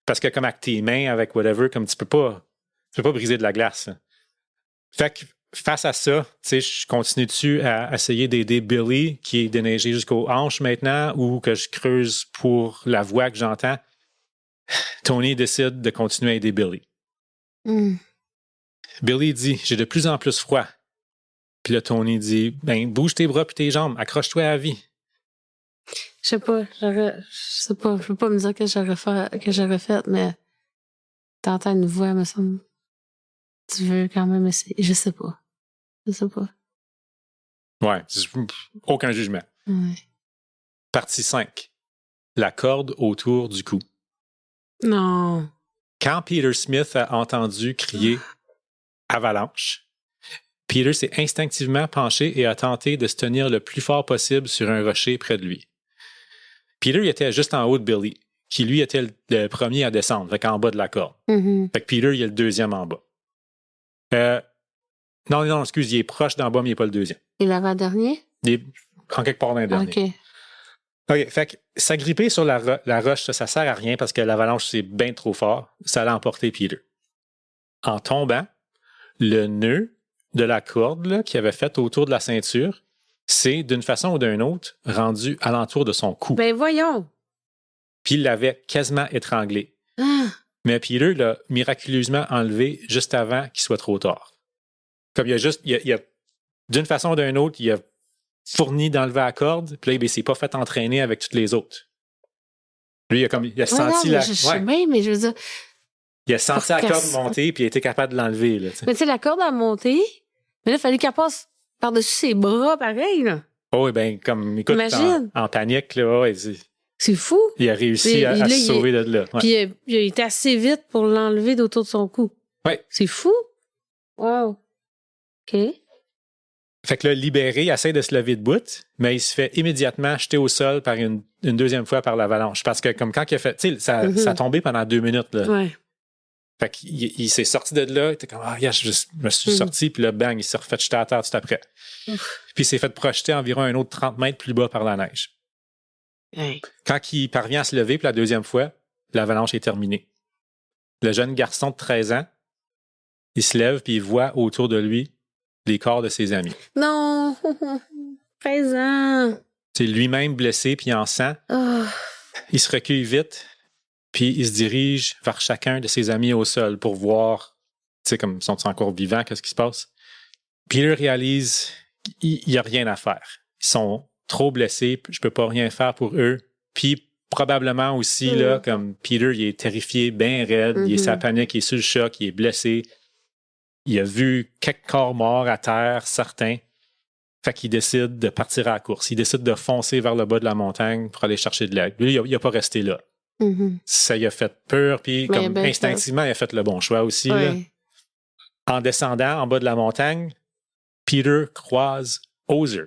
Parce que comme avec tes mains, avec whatever, comme tu peux pas briser de la glace. Hein. Fait que face à ça, tu sais, je continue dessus à essayer d'aider Billy, qui est déneigé jusqu'aux hanches maintenant, ou que je creuse pour la voix que j'entends. Tony décide de continuer à aider Billy. Billy dit « J'ai de plus en plus froid. » Puis là, Tony dit « Ben, bouge tes bras puis tes jambes, accroche-toi à la vie. » Je sais pas, je peux pas me dire que j'aurais fait, mais t'entends une voix, me semble. Tu veux quand même essayer. Je sais pas. Ouais, aucun jugement. Ouais. Partie 5. La corde autour du cou. Non. Quand Peter Smith a entendu crier « Avalanche », Peter s'est instinctivement penché et a tenté de se tenir le plus fort possible sur un rocher près de lui. Peter il était juste en haut de Billy, qui lui était le premier à descendre, fait qu'en bas de la corde. Fait que Peter, il est le deuxième en bas. Non, excuse, il est proche d'en bas, mais il n'est pas le deuxième. Et l'avant-dernier? Il est en quelque part dans le dernier. OK, fait que s'agripper sur la roche, ça sert à rien parce que l'avalanche, c'est bien trop fort. Ça allait emporter Peter. En tombant, le nœud de la corde là, qu'il avait fait autour de la ceinture, c'est, d'une façon ou d'une autre, rendu alentour de son cou. Ben voyons! Puis il l'avait quasiment étranglé. Ah. Mais Peter l'a miraculeusement enlevé juste avant qu'il soit trop tard. Comme il a d'une façon ou d'une autre, il a fourni d'enlever la corde, puis là, il s'est pas fait entraîner avec toutes les autres. Lui, il a senti je sais bien, mais je veux dire... Il a senti la corde monter, puis il a été capable de l'enlever. Là, mais tu sais, la corde a monté, mais là, il fallait qu'elle passe par-dessus ses bras, pareil, là. Oh, ben, comme, écoute, en panique, là, c'est fou. Il a réussi à se sauver de là. Ouais. Puis il a été assez vite pour l'enlever d'autour de son cou. Oui. C'est fou. Wow. OK. Fait que là, libéré, il essaie de se lever debout, mais il se fait immédiatement jeter au sol par une deuxième fois par l'avalanche. Parce que comme quand il a fait, tu sais, ça a tombé pendant 2 minutes. Là. Ouais. Fait qu'il s'est sorti de là, il était comme, je me suis sorti, puis là, bang, il s'est refait jeter à terre tout après. Puis il s'est fait projeter environ un autre 30 mètres plus bas par la neige. Hey. Quand il parvient à se lever pour la deuxième fois, l'avalanche est terminée. Le jeune garçon de 13 ans, il se lève puis il voit autour de lui les corps de ses amis. Non! 13 ans! C'est lui-même blessé puis en sang. Oh. Il se recueille vite puis il se dirige vers chacun de ses amis au sol pour voir, tu sais, comme ils sont encore vivants, qu'est-ce qui se passe. Peter réalise qu'il n'y a rien à faire. Ils sont trop blessés, je peux pas rien faire pour eux. Puis probablement aussi, là, comme Peter, il est terrifié, bien raide, il est sa panique, il est sur le choc, il est blessé. Il a vu quelques corps morts à terre, certains. Fait qu'il décide de partir à la course. Il décide de foncer vers le bas de la montagne pour aller chercher de l'aide. Lui, il n'a pas resté là. Ça lui a fait peur, puis comme instinctivement, il a fait le bon choix aussi. Ouais. Là. En descendant en bas de la montagne, Peter croise Ozer.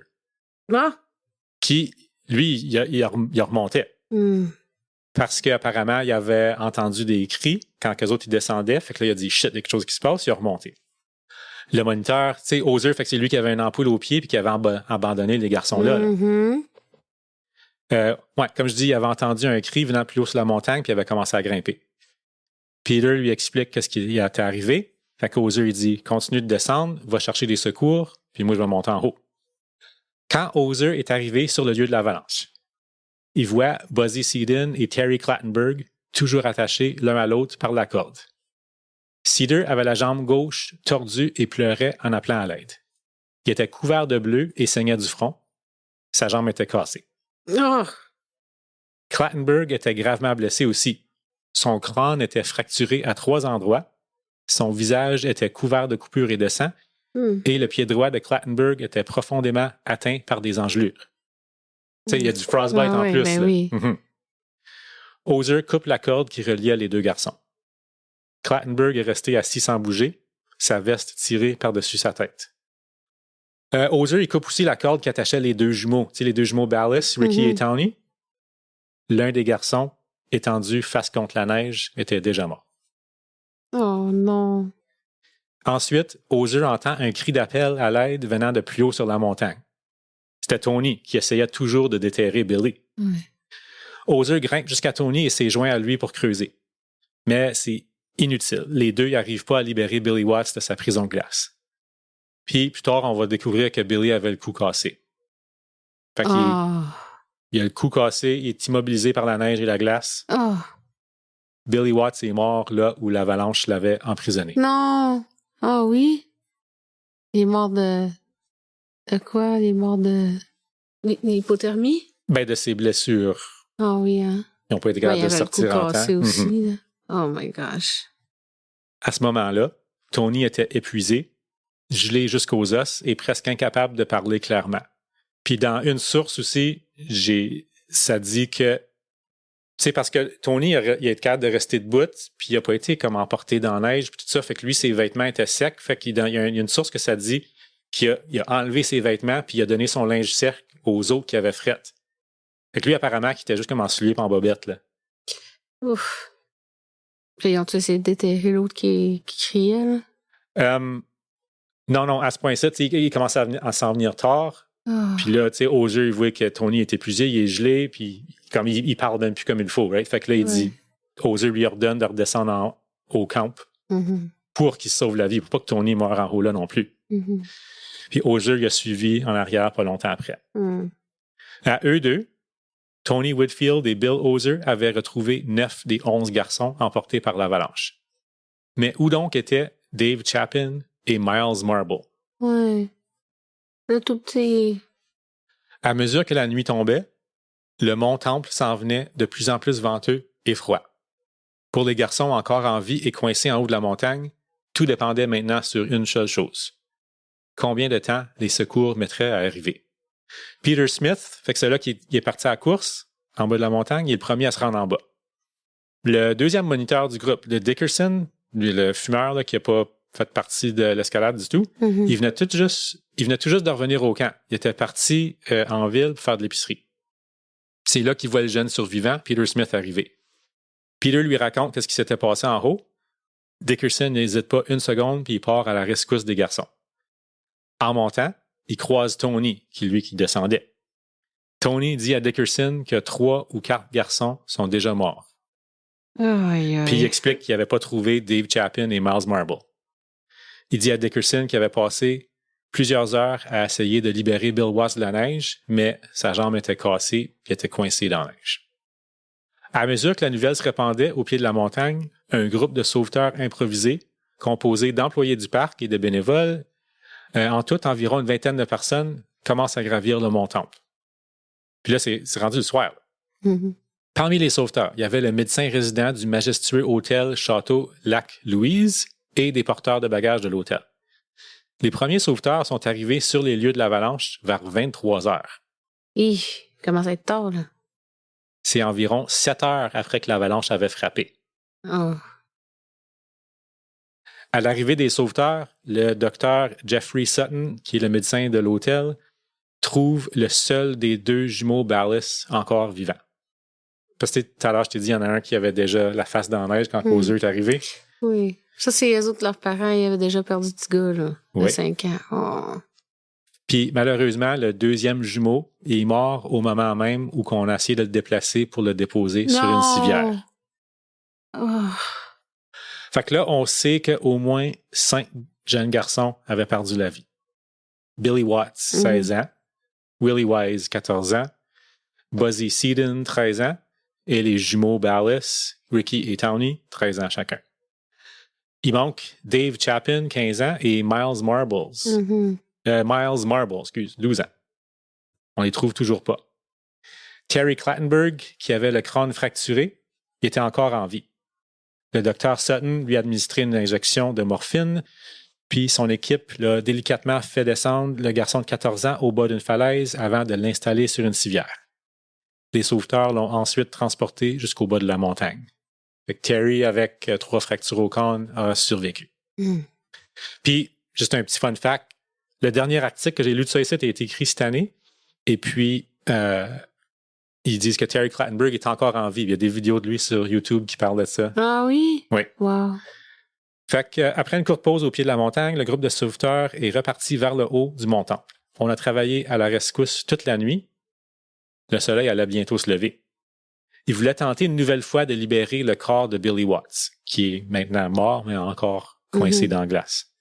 Ah! Qui, lui, il remontait. Parce qu'apparemment, il avait entendu des cris quand les autres ils descendaient. Fait que là, il a dit shit, il y a quelque chose qui se passe, il a remonté. Le moniteur, tu sais, Ozer, fait que c'est lui qui avait une ampoule au pied puis qui avait abandonné les garçons-là. Comme je dis, il avait entendu un cri venant plus haut sur la montagne puis il avait commencé à grimper. Peter lui explique qu'est-ce qui était arrivé. Fait qu'Ozer, il dit continue de descendre, va chercher des secours, puis moi, je vais monter en haut. Quand Ozer est arrivé sur le lieu de l'avalanche, il voit Buzzy Seaton et Terry Clattenburg toujours attachés l'un à l'autre par la corde. Cedar avait la jambe gauche tordue et pleurait en appelant à l'aide. Il était couvert de bleu et saignait du front. Sa jambe était cassée. Oh. Clattenburg était gravement blessé aussi. Son crâne était fracturé à 3 endroits. Son visage était couvert de coupures et de sang. Et le pied droit de Clattenburg était profondément atteint par des engelures. Tu sais, il y a du frostbite en plus. Ben oui. Ozer coupe la corde qui reliait les deux garçons. Clattenburg est resté assis sans bouger, sa veste tirée par-dessus sa tête. Ozer, il coupe aussi la corde qui attachait les deux jumeaux. Tu sais, les deux jumeaux Ballas, Ricky et Tony. L'un des garçons, étendu face contre la neige, était déjà mort. Oh non. Ensuite, Ozer entend un cri d'appel à l'aide venant de plus haut sur la montagne. C'était Tony qui essayait toujours de déterrer Billy. Ozer grimpe jusqu'à Tony et s'est joint à lui pour creuser. Mais c'est inutile. Les deux n'arrivent pas à libérer Billy Watts de sa prison de glace. Puis, plus tard, on va découvrir que Billy avait le cou cassé. Fait qu'il il a le cou cassé, il est immobilisé par la neige et la glace. Billy Watts est mort là où l'avalanche l'avait emprisonné. Non! Ah oui? Il est mort de... De quoi? Il est mort de... L'hypothermie? Ben, de ses blessures. Ah oui, hein? Ils n'ont pas été capables de sortir en temps. Il avait le cou cassé aussi, là. Oh my gosh. À ce moment-là, Tony était épuisé, gelé jusqu'aux os et presque incapable de parler clairement. Puis dans une source aussi, ça dit que, tu sais, parce que Tony, il a été capable de rester debout, puis il n'a pas été comme emporté dans la neige, puis tout ça, fait que lui, ses vêtements étaient secs, fait qu'il y a une source que ça dit qu'il a enlevé ses vêtements, puis il a donné son linge sec aux autres qui avaient fret. Fait que lui, apparemment, qu'il était juste comme en soulier et en bobette, là. Ouf. Puis ils ont essayé de déterrer l'autre qui criait, là? Non, à ce point-ci, il commençait à s'en venir tard. Puis là, tu sais, au jeu, il voit que Tony est épuisé, il est gelé, puis comme il parle même plus comme il faut, right? Fait que là, il dit, Ozer lui ordonne de redescendre au camp pour qu'il se sauve la vie, pour pas que Tony meure en haut là non plus. Puis Ozer, il a suivi en arrière pas longtemps après. À eux deux, Tony Whitfield et Bill Ozer avaient retrouvé 9 des 11 garçons emportés par l'avalanche. Mais où donc étaient Dave Chapin et Miles Marble? Le tout petit. À mesure que la nuit tombait, le mont Temple s'en venait de plus en plus venteux et froid. Pour les garçons encore en vie et coincés en haut de la montagne, tout dépendait maintenant sur une seule chose. Combien de temps les secours mettraient à arriver? Peter Smith, fait que c'est là qu'il est parti à la course, en bas de la montagne, il est le premier à se rendre en bas. Le deuxième moniteur du groupe, le Dickerson, le fumeur là, qui n'a pas fait partie de l'escalade du tout, il venait tout juste de revenir au camp. Il était parti en ville pour faire de l'épicerie. C'est là qu'il voit le jeune survivant, Peter Smith, arriver. Peter lui raconte ce qui s'était passé en haut. Dickerson n'hésite pas une seconde puis il part à la rescousse des garçons. En montant, il croise Tony, qui descendait. Tony dit à Dickerson que 3 ou 4 garçons sont déjà morts. Puis il explique qu'il n'avait pas trouvé Dave Chapin et Miles Marble. Il dit à Dickerson qu'il avait passé plusieurs heures à essayer de libérer Bill Watts de la neige, mais sa jambe était cassée et était coincée dans la neige. À mesure que la nouvelle se répandait au pied de la montagne, un groupe de sauveteurs improvisés, composé d'employés du parc et de bénévoles, en tout environ une vingtaine de personnes, commencent à gravir le mont Temple. Puis là, c'est rendu le soir. Parmi les sauveteurs, il y avait le médecin résident du majestueux hôtel Château Lac-Louise et des porteurs de bagages de l'hôtel. Les premiers sauveteurs sont arrivés sur les lieux de l'avalanche vers 23 heures. Comment ça va être tard, là? C'est environ 7 heures après que l'avalanche avait frappé. Oh. À l'arrivée des sauveteurs, le docteur Jeffrey Sutton, qui est le médecin de l'hôtel, trouve le seul des 2 jumeaux Ballas encore vivants. Parce que tout à l'heure, je t'ai dit, il y en a un qui avait déjà la face dans la neige quand Hauser est arrivé. Oui. Ça, c'est eux autres, leurs parents, ils avaient déjà perdu ce petit gars, là, de 5 ans. Oh. Puis malheureusement, le deuxième jumeau est mort au moment même où on a essayé de le déplacer pour le déposer sur une civière. Oh. Fait que là, on sait qu'au moins 5 jeunes garçons avaient perdu la vie. Billy Watts, 16 ans. Willie Wise, 14 ans. Buzzy Seaton, 13 ans. Et les jumeaux Ballas, Ricky et Tony, 13 ans chacun. Il manque Dave Chapin, 15 ans, et Miles Marble, 12 ans. On les trouve toujours pas. Terry Clattenburg, qui avait le crâne fracturé, était encore en vie. Le docteur Sutton lui a administré une injection de morphine, puis son équipe l'a délicatement fait descendre le garçon de 14 ans au bas d'une falaise avant de l'installer sur une civière. Les sauveteurs l'ont ensuite transporté jusqu'au bas de la montagne. Fait que Terry, avec 3 fractures au crâne, a survécu. Puis, juste un petit fun fact, le dernier article que j'ai lu de ça ici a été écrit cette année, et puis ils disent que Terry Clattenburg est encore en vie. Il y a des vidéos de lui sur YouTube qui parlent de ça. Ah oui? Oui. Wow. Fait qu'après une courte pause au pied de la montagne, le groupe de sauveteurs est reparti vers le haut du mont Temple. On a travaillé à la rescousse toute la nuit. Le soleil allait bientôt se lever. Ils voulaient tenter une nouvelle fois de libérer le corps de Billy Watts, qui est maintenant mort, mais encore coincé dans la glace.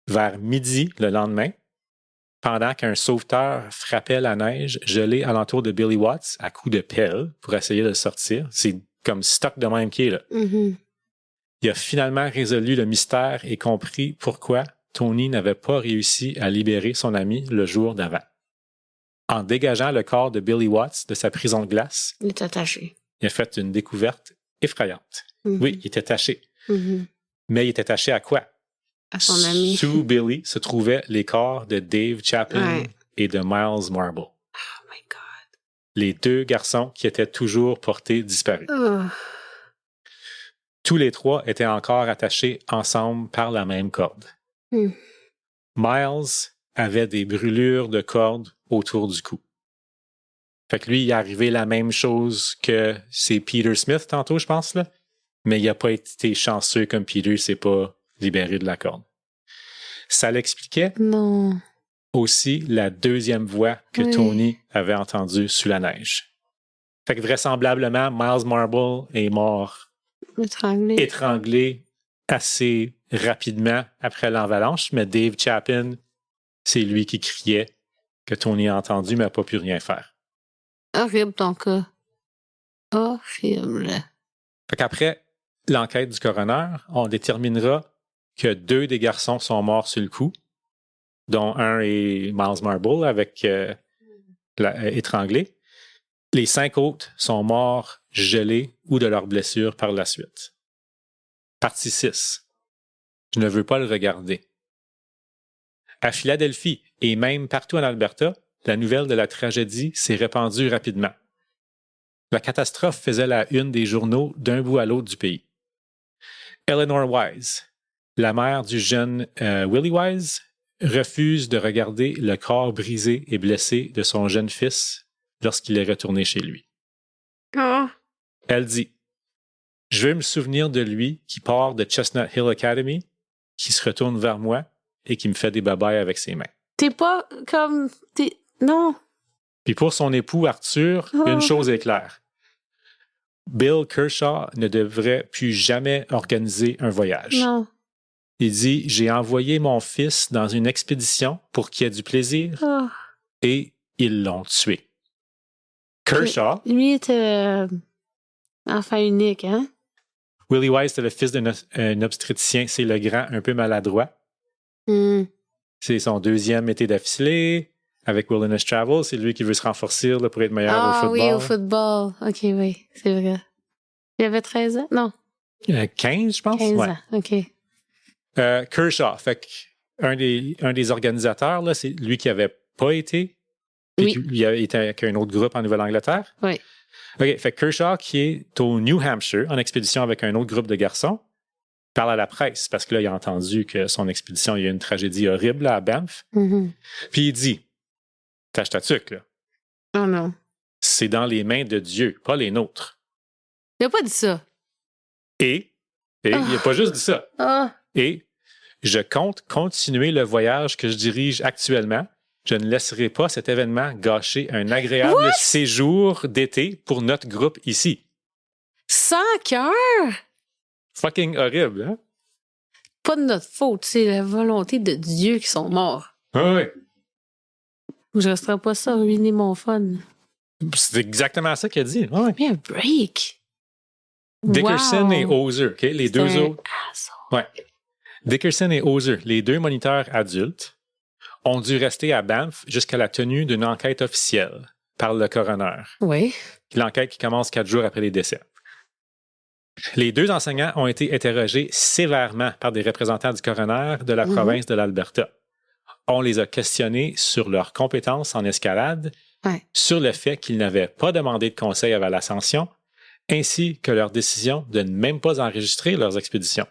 Vers midi le lendemain, pendant qu'un sauveteur frappait la neige gelée alentour de Billy Watts à coups de pelle pour essayer de le sortir, c'est comme stock de même qui est là. Il a finalement résolu le mystère et compris pourquoi Tony n'avait pas réussi à libérer son ami le jour d'avant. En dégageant le corps de Billy Watts de sa prison de glace, il est attaché. Il a fait une découverte effrayante. Oui, il était taché. Mais il était taché à quoi? À son ami. Sous Billy se trouvaient les corps de Dave Chapin et de Miles Marble. Oh my God. Les 2 garçons qui étaient toujours portés disparus. Tous les 3 étaient encore attachés ensemble par la même corde. Miles avait des brûlures de cordes autour du cou. Fait que lui, il est arrivé la même chose que c'est Peter Smith tantôt, je pense, là. Mais il n'a pas été chanceux comme Peter s'est pas libéré de la corde. Ça l'expliquait aussi la deuxième voix que Tony avait entendue sous la neige. Fait que vraisemblablement, Miles Marble est mort étranglé assez rapidement après l'avalanche, mais Dave Chapin, c'est lui qui criait que Tony a entendu, mais n'a pas pu rien faire. Horrible ton cas. Horrible. Fait qu'après l'enquête du coroner, on déterminera que 2 des garçons sont morts sur le coup, dont un est Miles Marble avec étranglé. Les 5 autres sont morts, gelés ou de leurs blessures par la suite. Partie 6. Je ne veux pas le regarder. À Philadelphie et même partout en Alberta, la nouvelle de la tragédie s'est répandue rapidement. La catastrophe faisait la une des journaux d'un bout à l'autre du pays. Eleanor Wise, la mère du jeune Willie Wise, refuse de regarder le corps brisé et blessé de son jeune fils lorsqu'il est retourné chez lui. Oh. Elle dit « Je veux me souvenir de lui qui part de Chestnut Hill Academy, qui se retourne vers moi et qui me fait des babayes avec ses mains. » T'es pas comme... Non. Puis pour son époux Arthur, une chose est claire. Bill Kershaw ne devrait plus jamais organiser un voyage. Non. Il dit « J'ai envoyé mon fils dans une expédition pour qu'il ait du plaisir et ils l'ont tué. » Kershaw... Lui était enfant unique, hein? Willie Wise était le fils d'un obstétricien, c'est le grand, un peu maladroit. C'est son 2e été d'affilée. Avec Wilderness Travel, c'est lui qui veut se renforcer là, pour être meilleur au football. Ah oui, au football. OK, oui, c'est vrai. Il avait 13 ans? Non. 15, je pense. 15 ouais. ans, OK. Kershaw, fait un des organisateurs, là, c'est lui qui n'avait pas été. Puis il a été avec un autre groupe en Nouvelle-Angleterre. Oui. OK, fait Kershaw, qui est au New Hampshire, en expédition avec un autre groupe de garçons, parle à la presse, parce que là, il a entendu que son expédition, il y a eu une tragédie horrible là, à Banff. Puis il dit, tâche ta tuque, là. Oh non. C'est dans les mains de Dieu, pas les nôtres. Il n'a pas dit ça. Et il n'a pas juste dit ça. Et je compte continuer le voyage que je dirige actuellement. Je ne laisserai pas cet événement gâcher un agréable séjour d'été pour notre groupe ici. Sans cœur? Fucking horrible, hein? Pas de notre faute, c'est la volonté de Dieu qui sont morts. Oui. Je ne resterai pas ça ruiner mon fun. C'est exactement ça qu'il a dit. Ouais. Mais un break. Dickerson et Ozer, OK? Les deux autres. Ouais. Dickerson et Ozer, les 2 moniteurs adultes, ont dû rester à Banff jusqu'à la tenue d'une enquête officielle par le coroner. Oui. L'enquête qui commence 4 jours après les décès. Les 2 enseignants ont été interrogés sévèrement par des représentants du coroner de la province de l'Alberta. On les a questionnés sur leurs compétences en escalade, sur le fait qu'ils n'avaient pas demandé de conseil avant l'ascension, ainsi que leur décision de ne même pas enregistrer leurs expéditions.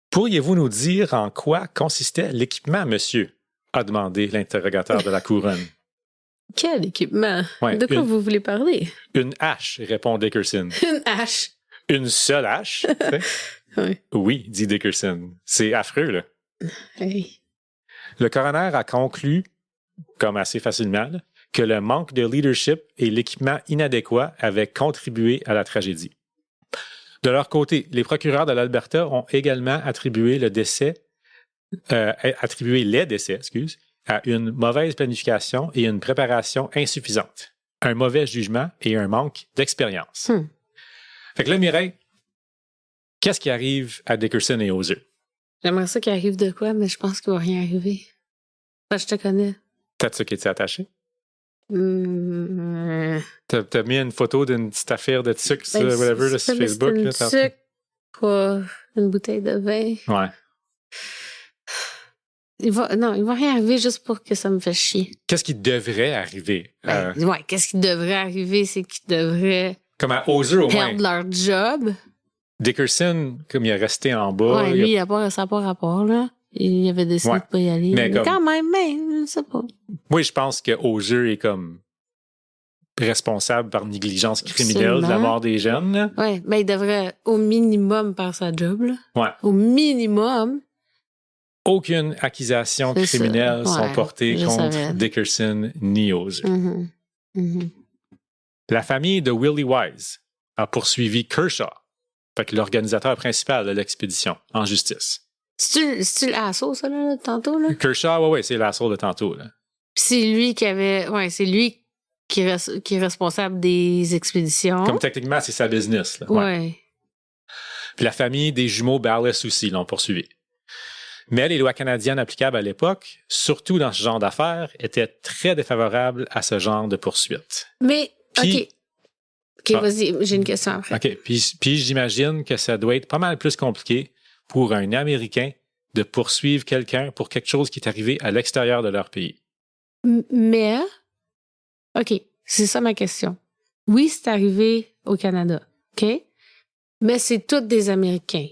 Pourriez-vous nous dire en quoi consistait l'équipement, monsieur? A demandé l'interrogateur de la couronne. Quel équipement? Ouais, de quoi vous voulez parler? Une hache, répond Dickerson. Une hache? Une seule hache? Oui, dit Dickerson. C'est affreux, là. Hey. Le coroner a conclu, comme assez facilement, là, que le manque de leadership et l'équipement inadéquat avaient contribué à la tragédie. De leur côté, les procureurs de l'Alberta ont également attribué les décès, à une mauvaise planification et une préparation insuffisante, un mauvais jugement et un manque d'expérience. Fait que là, Mireille, qu'est-ce qui arrive à Dickerson et Ozer? J'aimerais ça qu'il arrive de quoi, mais je pense qu'il va rien arriver. Enfin, je te connais. T'as-tu qui était attaché? T'as mis une photo d'une petite affaire de sucre sur Facebook. Une sucre, quoi, une bouteille de vin. Ouais. Il va rien arriver juste pour que ça me fasse chier. Qu'est-ce qui devrait arriver? Qu'est-ce qui devrait arriver, c'est qu'ils devraient comme à Ozer, au moins. perdre leur job. Dickerson, comme il est resté en bas. Ouais, lui, ça n'a pas rapport, là. Il avait décidé de pas y aller. Mais quand même, je sais pas. Moi, je pense que Ozer est comme responsable par négligence criminelle de la mort des jeunes. Oui, il devrait au minimum faire sa job, là. Ouais. Au minimum. Aucune accusation criminelle sont portées contre Dickerson ni Ozer. La famille de Willie Wise a poursuivi Kershaw, l'organisateur principal de l'expédition, en justice. C'est-tu l'assaut, ça, là, de tantôt, là? Kershaw, oui, c'est l'assaut de tantôt, là. Puis c'est lui qui avait... Ouais, c'est lui qui est responsable des expéditions. Comme techniquement, c'est sa business, là. Ouais. Puis la famille des jumeaux Barless aussi l'ont poursuivi. Mais les lois canadiennes applicables à l'époque, surtout dans ce genre d'affaires, étaient très défavorables à ce genre de poursuite. Mais, Puis- OK, vas-y, j'ai une question après. OK. Puis j'imagine que ça doit être pas mal plus compliqué pour un Américain de poursuivre quelqu'un pour quelque chose qui est arrivé à l'extérieur de leur pays. Mais, OK, c'est ça ma question. Oui, c'est arrivé au Canada, OK? Mais c'est tous des Américains.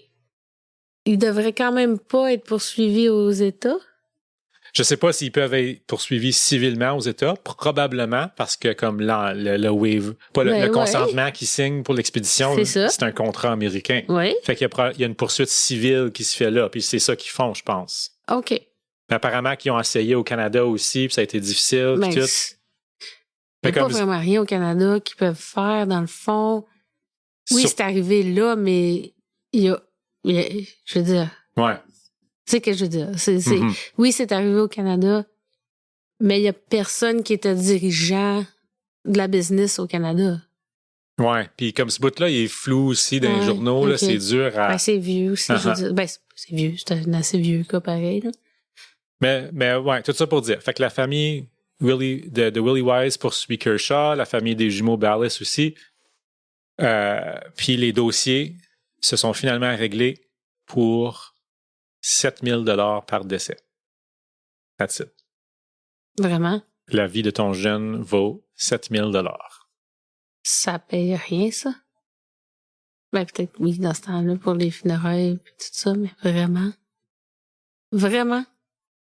Ils devraient quand même pas être poursuivis aux États? Je sais pas s'ils peuvent être poursuivis civilement aux États, probablement parce que comme le waive, pas le Ben, consentement qu'ils signent pour l'expédition, C'est ça. c'est un contrat américain. Oui. Fait qu'il y a une poursuite civile qui se fait là, puis c'est ça qu'ils font, je pense. OK. Mais apparemment qu'ils ont essayé au Canada aussi, puis ça a été difficile, puis Mais tout. il Fait n'y a pas comme- vraiment rien au Canada qu'ils peuvent faire, dans le fond. Oui, Sur- c'est arrivé là, mais il y a- je veux dire, Ouais. tu sais ce que je veux dire. Mhm. Oui, c'est arrivé au Canada, mais il n'y a personne qui était dirigeant de la business au Canada. Ouais. Puis comme ce bout-là, il est flou aussi dans les Ouais, journaux, là, ok. c'est dur à. Ben, c'est vieux aussi, je veux Uh-huh. dire. Ben, c'est vieux, c'est un assez vieux cas pareil. Là. Mais ouais, tout ça pour dire. Fait que la famille de Willie Wise poursuit Kershaw, la famille des jumeaux Ballas aussi. Puis les dossiers se sont finalement réglés pour 7 000 $ par décès. That's it. Vraiment, La vie de ton jeune vaut 7 000 $. ça paye rien, ça. Ben, peut-être oui, dans ce temps-là, pour les funérailles et tout ça, mais vraiment. Vraiment.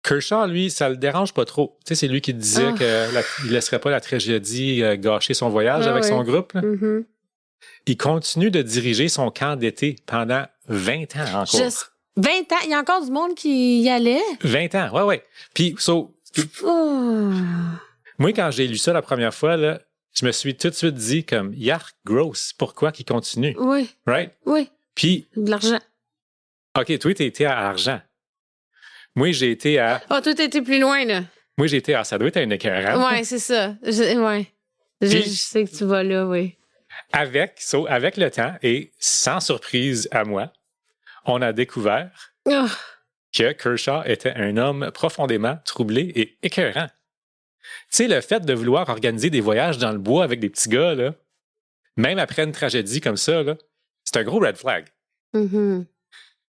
Kershaw, lui, ça le dérange pas trop. Tu sais, c'est lui qui disait qu'il laisserait pas la tragédie gâcher son voyage Ah avec ouais. son groupe. Là. Mhm. Il continue de diriger son camp d'été pendant 20 ans encore. 20 ans, il y a encore du monde qui y allait. 20 ans, ouais. Puis, Oh. moi, quand j'ai lu ça la première fois, là, je me suis tout de suite dit comme, yark, gross, pourquoi qu'il continue? Oui, Right? oui, Puis, de l'argent. OK, toi, t'as été à Argent. Moi, j'ai été à... Oh, toi, t'as été plus loin, là. Moi, j'ai été à... Ça doit être un écœurant. Ouais, c'est ça. Ouais. Je sais que tu vas là, oui. Avec le temps et sans surprise à moi, on a découvert Oh. que Kershaw était un homme profondément troublé et écœurant. Tu sais, le fait de vouloir organiser des voyages dans le bois avec des petits gars, là, même après une tragédie comme ça, là, c'est un gros red flag. Mhm.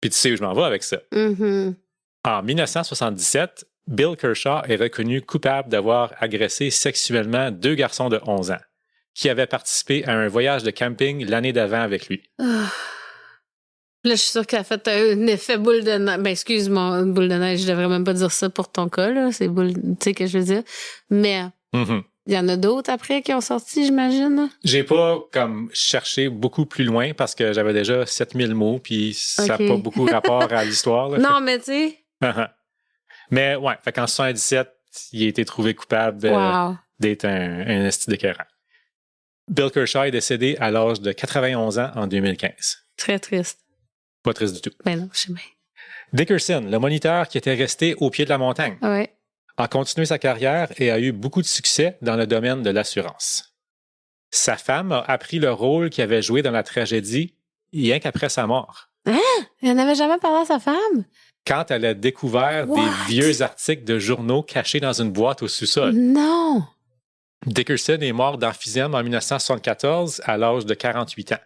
Puis tu sais où je m'en vais avec ça. Mhm. En 1977, Bill Kershaw est reconnu coupable d'avoir agressé sexuellement 2 garçons de 11 ans qui avaient participé à un voyage de camping l'année d'avant avec lui. Ah. Là, je suis sûre qu'elle a fait un effet boule de neige. Ben, excuse-moi, boule de neige, je devrais même pas dire ça pour ton cas, là. C'est boule, tu sais que je veux dire. Mais Mhm. il y en a d'autres après qui ont sorti, j'imagine. Là. J'ai pas comme cherché beaucoup plus loin parce que j'avais déjà 7000 mots puis ça n'a Ok. pas beaucoup rapport à l'histoire. Là. Non, mais tu sais, Mais ouais, fait qu'en 77, il a été trouvé coupable wow. d'être un esti d'écœurant. Bill Kershaw est décédé à l'âge de 91 ans en 2015. Très triste. Pas triste du tout. Ben non, je sais bien. Dickerson, le moniteur qui était resté au pied de la montagne, Ouais. a continué sa carrière et a eu beaucoup de succès dans le domaine de l'assurance. Sa femme a appris le rôle qu'il avait joué dans la tragédie rien qu'après sa mort. Il n'en avait jamais parlé à sa femme? Quand elle a découvert What? des vieux articles de journaux cachés dans une boîte au sous-sol. Non! Dickerson est mort d'emphysème en 1974 à l'âge de 48 ans.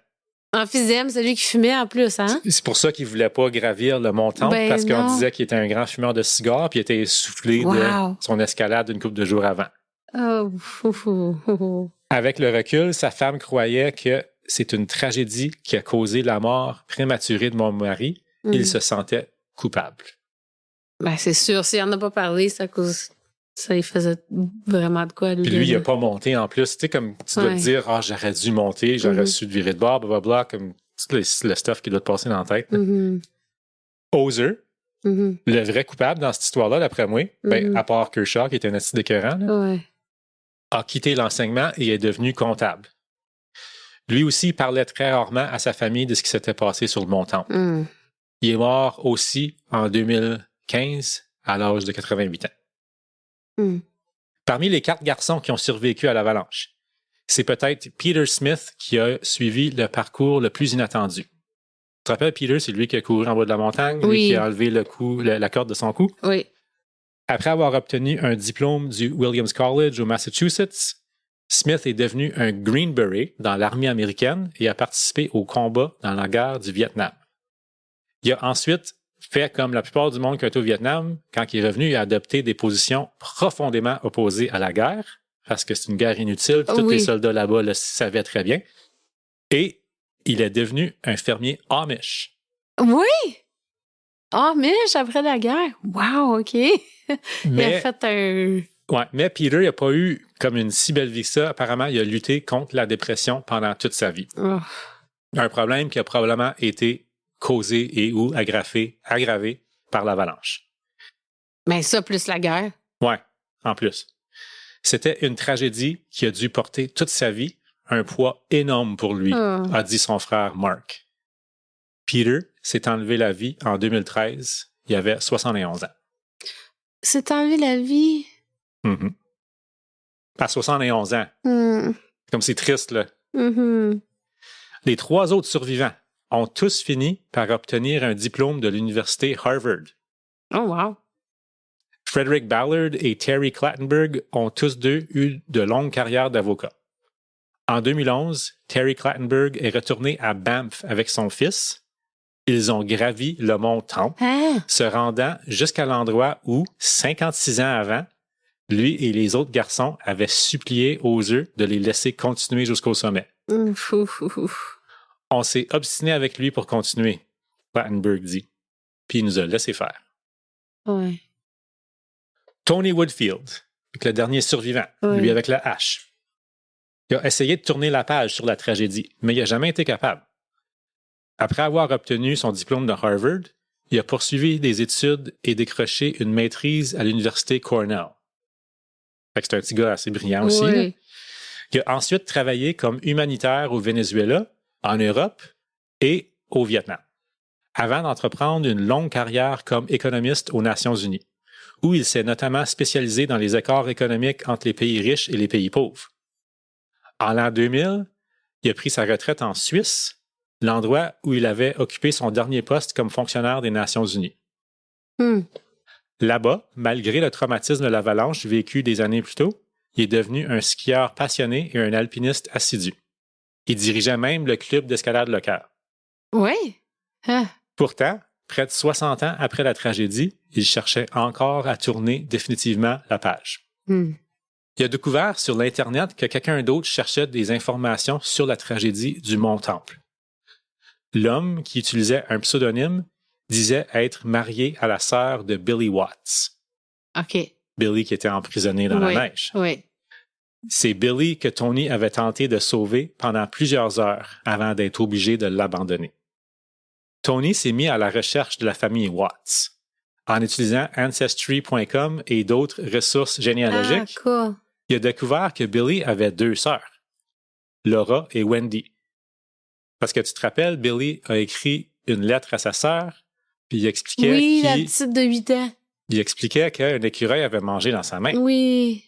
Emphysème, celui qui fumait en plus, hein? C'est pour ça qu'il voulait pas gravir le montant Ben parce qu'on non. disait qu'il était un grand fumeur de cigares puis il était essoufflé Wow. de son escalade une couple de jours avant. Oh, Avec le recul, sa femme croyait que c'est une tragédie qui a causé la mort prématurée de mon mari. Il se sentait coupable. Ben, c'est sûr, s'il en a pas parlé, c'est à cause. Ça, il faisait vraiment de quoi, lui. Puis lui, il n'a pas monté en plus. Tu sais, comme tu dois te dire, j'aurais dû monter, j'aurais su te virer de bord, blablabla, comme tout le stuff qui doit te passer dans la tête. Ozer, le vrai coupable dans cette histoire-là, d'après moi, ben, à part Kershaw, qui était un esti d'écœurant, là, a quitté l'enseignement et est devenu comptable. Lui aussi, il parlait très rarement à sa famille de ce qui s'était passé sur le montant. Il est mort aussi en 2015 à l'âge de 88 ans. Parmi les 4 garçons qui ont survécu à l'avalanche, c'est peut-être Peter Smith qui a suivi le parcours le plus inattendu. Tu te rappelles, Peter, c'est lui qui a couru en bas de la montagne, Oui. lui qui a enlevé la corde de son cou. Oui. Après avoir obtenu un diplôme du Williams College au Massachusetts, Smith est devenu un Green Beret dans l'armée américaine et a participé au combat dans la guerre du Vietnam. Il a ensuite fait comme la plupart du monde qui est au Vietnam, quand il est revenu, il a adopté des positions profondément opposées à la guerre, parce que c'est une guerre inutile, puis tous les soldats là-bas le savaient très bien. Et il est devenu un fermier Amish. Oui! Amish après la guerre? Wow, OK. Il a fait un... Ouais, mais Peter n'a pas eu comme une si belle vie que ça. Apparemment, il a lutté contre la dépression pendant toute sa vie. Oh. Un problème qui a probablement été causé et ou aggravé par l'avalanche. Mais ça, plus la guerre. Ouais, en plus. C'était une tragédie qui a dû porter toute sa vie, un poids énorme pour lui, a dit son frère Mark. Peter s'est enlevé la vie en 2013. Il avait 71 ans. S'est enlevé la vie? Mm-hmm. À 71 ans. Comme c'est triste, là. Les 3 autres survivants ont tous fini par obtenir un diplôme de l'université Harvard. Oh, wow. Frederick Ballard et Terry Clattenburg ont tous deux eu de longues carrières d'avocats. En 2011, Terry Clattenburg est retourné à Banff avec son fils. Ils ont gravi le mont Temple, se rendant jusqu'à l'endroit où, 56 ans avant, lui et les autres garçons avaient supplié aux œufs de les laisser continuer jusqu'au sommet. On s'est obstiné avec lui pour continuer, Clattenburg dit. Puis il nous a laissé faire. Ouais. Tony Woodfield, le dernier survivant, lui avec la hache. Il a essayé de tourner la page sur la tragédie, mais il n'a jamais été capable. Après avoir obtenu son diplôme de Harvard, il a poursuivi des études et décroché une maîtrise à l'université Cornell. Fait que c'est un petit gars assez brillant aussi. Là. Il a ensuite travaillé comme humanitaire au Venezuela, en Europe et au Vietnam, avant d'entreprendre une longue carrière comme économiste aux Nations unies, où il s'est notamment spécialisé dans les écarts économiques entre les pays riches et les pays pauvres. En l'an 2000, il a pris sa retraite en Suisse, l'endroit où il avait occupé son dernier poste comme fonctionnaire des Nations unies. Là-bas, malgré le traumatisme de l'avalanche vécu des années plus tôt, il est devenu un skieur passionné et un alpiniste assidu. Il dirigeait même le club d'escalade local. Oui. Pourtant, près de 60 ans après la tragédie, il cherchait encore à tourner définitivement la page. Il a découvert sur l'Internet que quelqu'un d'autre cherchait des informations sur la tragédie du Mont Temple. L'homme, qui utilisait un pseudonyme, disait être marié à la sœur de Billy Watts. OK. Billy qui était emprisonné dans la neige. Oui. C'est Billy que Tony avait tenté de sauver pendant plusieurs heures avant d'être obligé de l'abandonner. Tony s'est mis à la recherche de la famille Watts en utilisant Ancestry.com et d'autres ressources généalogiques. Cool. Il a découvert que Billy avait 2 sœurs, Laura et Wendy. Parce que tu te rappelles, Billy a écrit une lettre à sa sœur, puis il expliquait la petite de 8 ans. Il expliquait qu'un écureuil avait mangé dans sa main. Oui.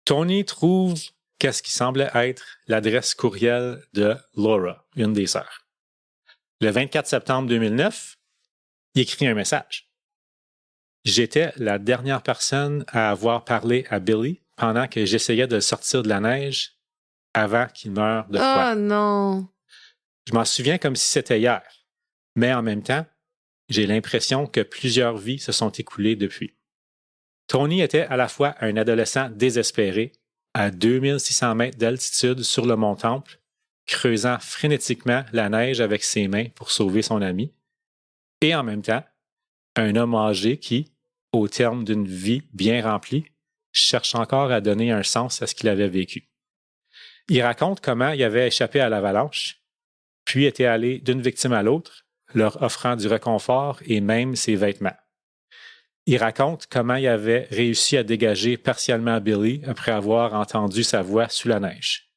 Tony trouve qu'est-ce qui semblait être l'adresse courriel de Laura, une des sœurs. Le 24 septembre 2009, il écrit un message. « J'étais la dernière personne à avoir parlé à Billy pendant que j'essayais de le sortir de la neige avant qu'il meure de froid. » Oh non! Je m'en souviens comme si c'était hier, mais en même temps, j'ai l'impression que plusieurs vies se sont écoulées depuis. Tony était à la fois un adolescent désespéré, à 2600 mètres d'altitude sur le mont Temple, creusant frénétiquement la neige avec ses mains pour sauver son ami, et en même temps, un homme âgé qui, au terme d'une vie bien remplie, cherche encore à donner un sens à ce qu'il avait vécu. Il raconte comment il avait échappé à l'avalanche, puis était allé d'une victime à l'autre, leur offrant du réconfort et même ses vêtements. Il raconte comment il avait réussi à dégager partiellement Billy après avoir entendu sa voix sous la neige.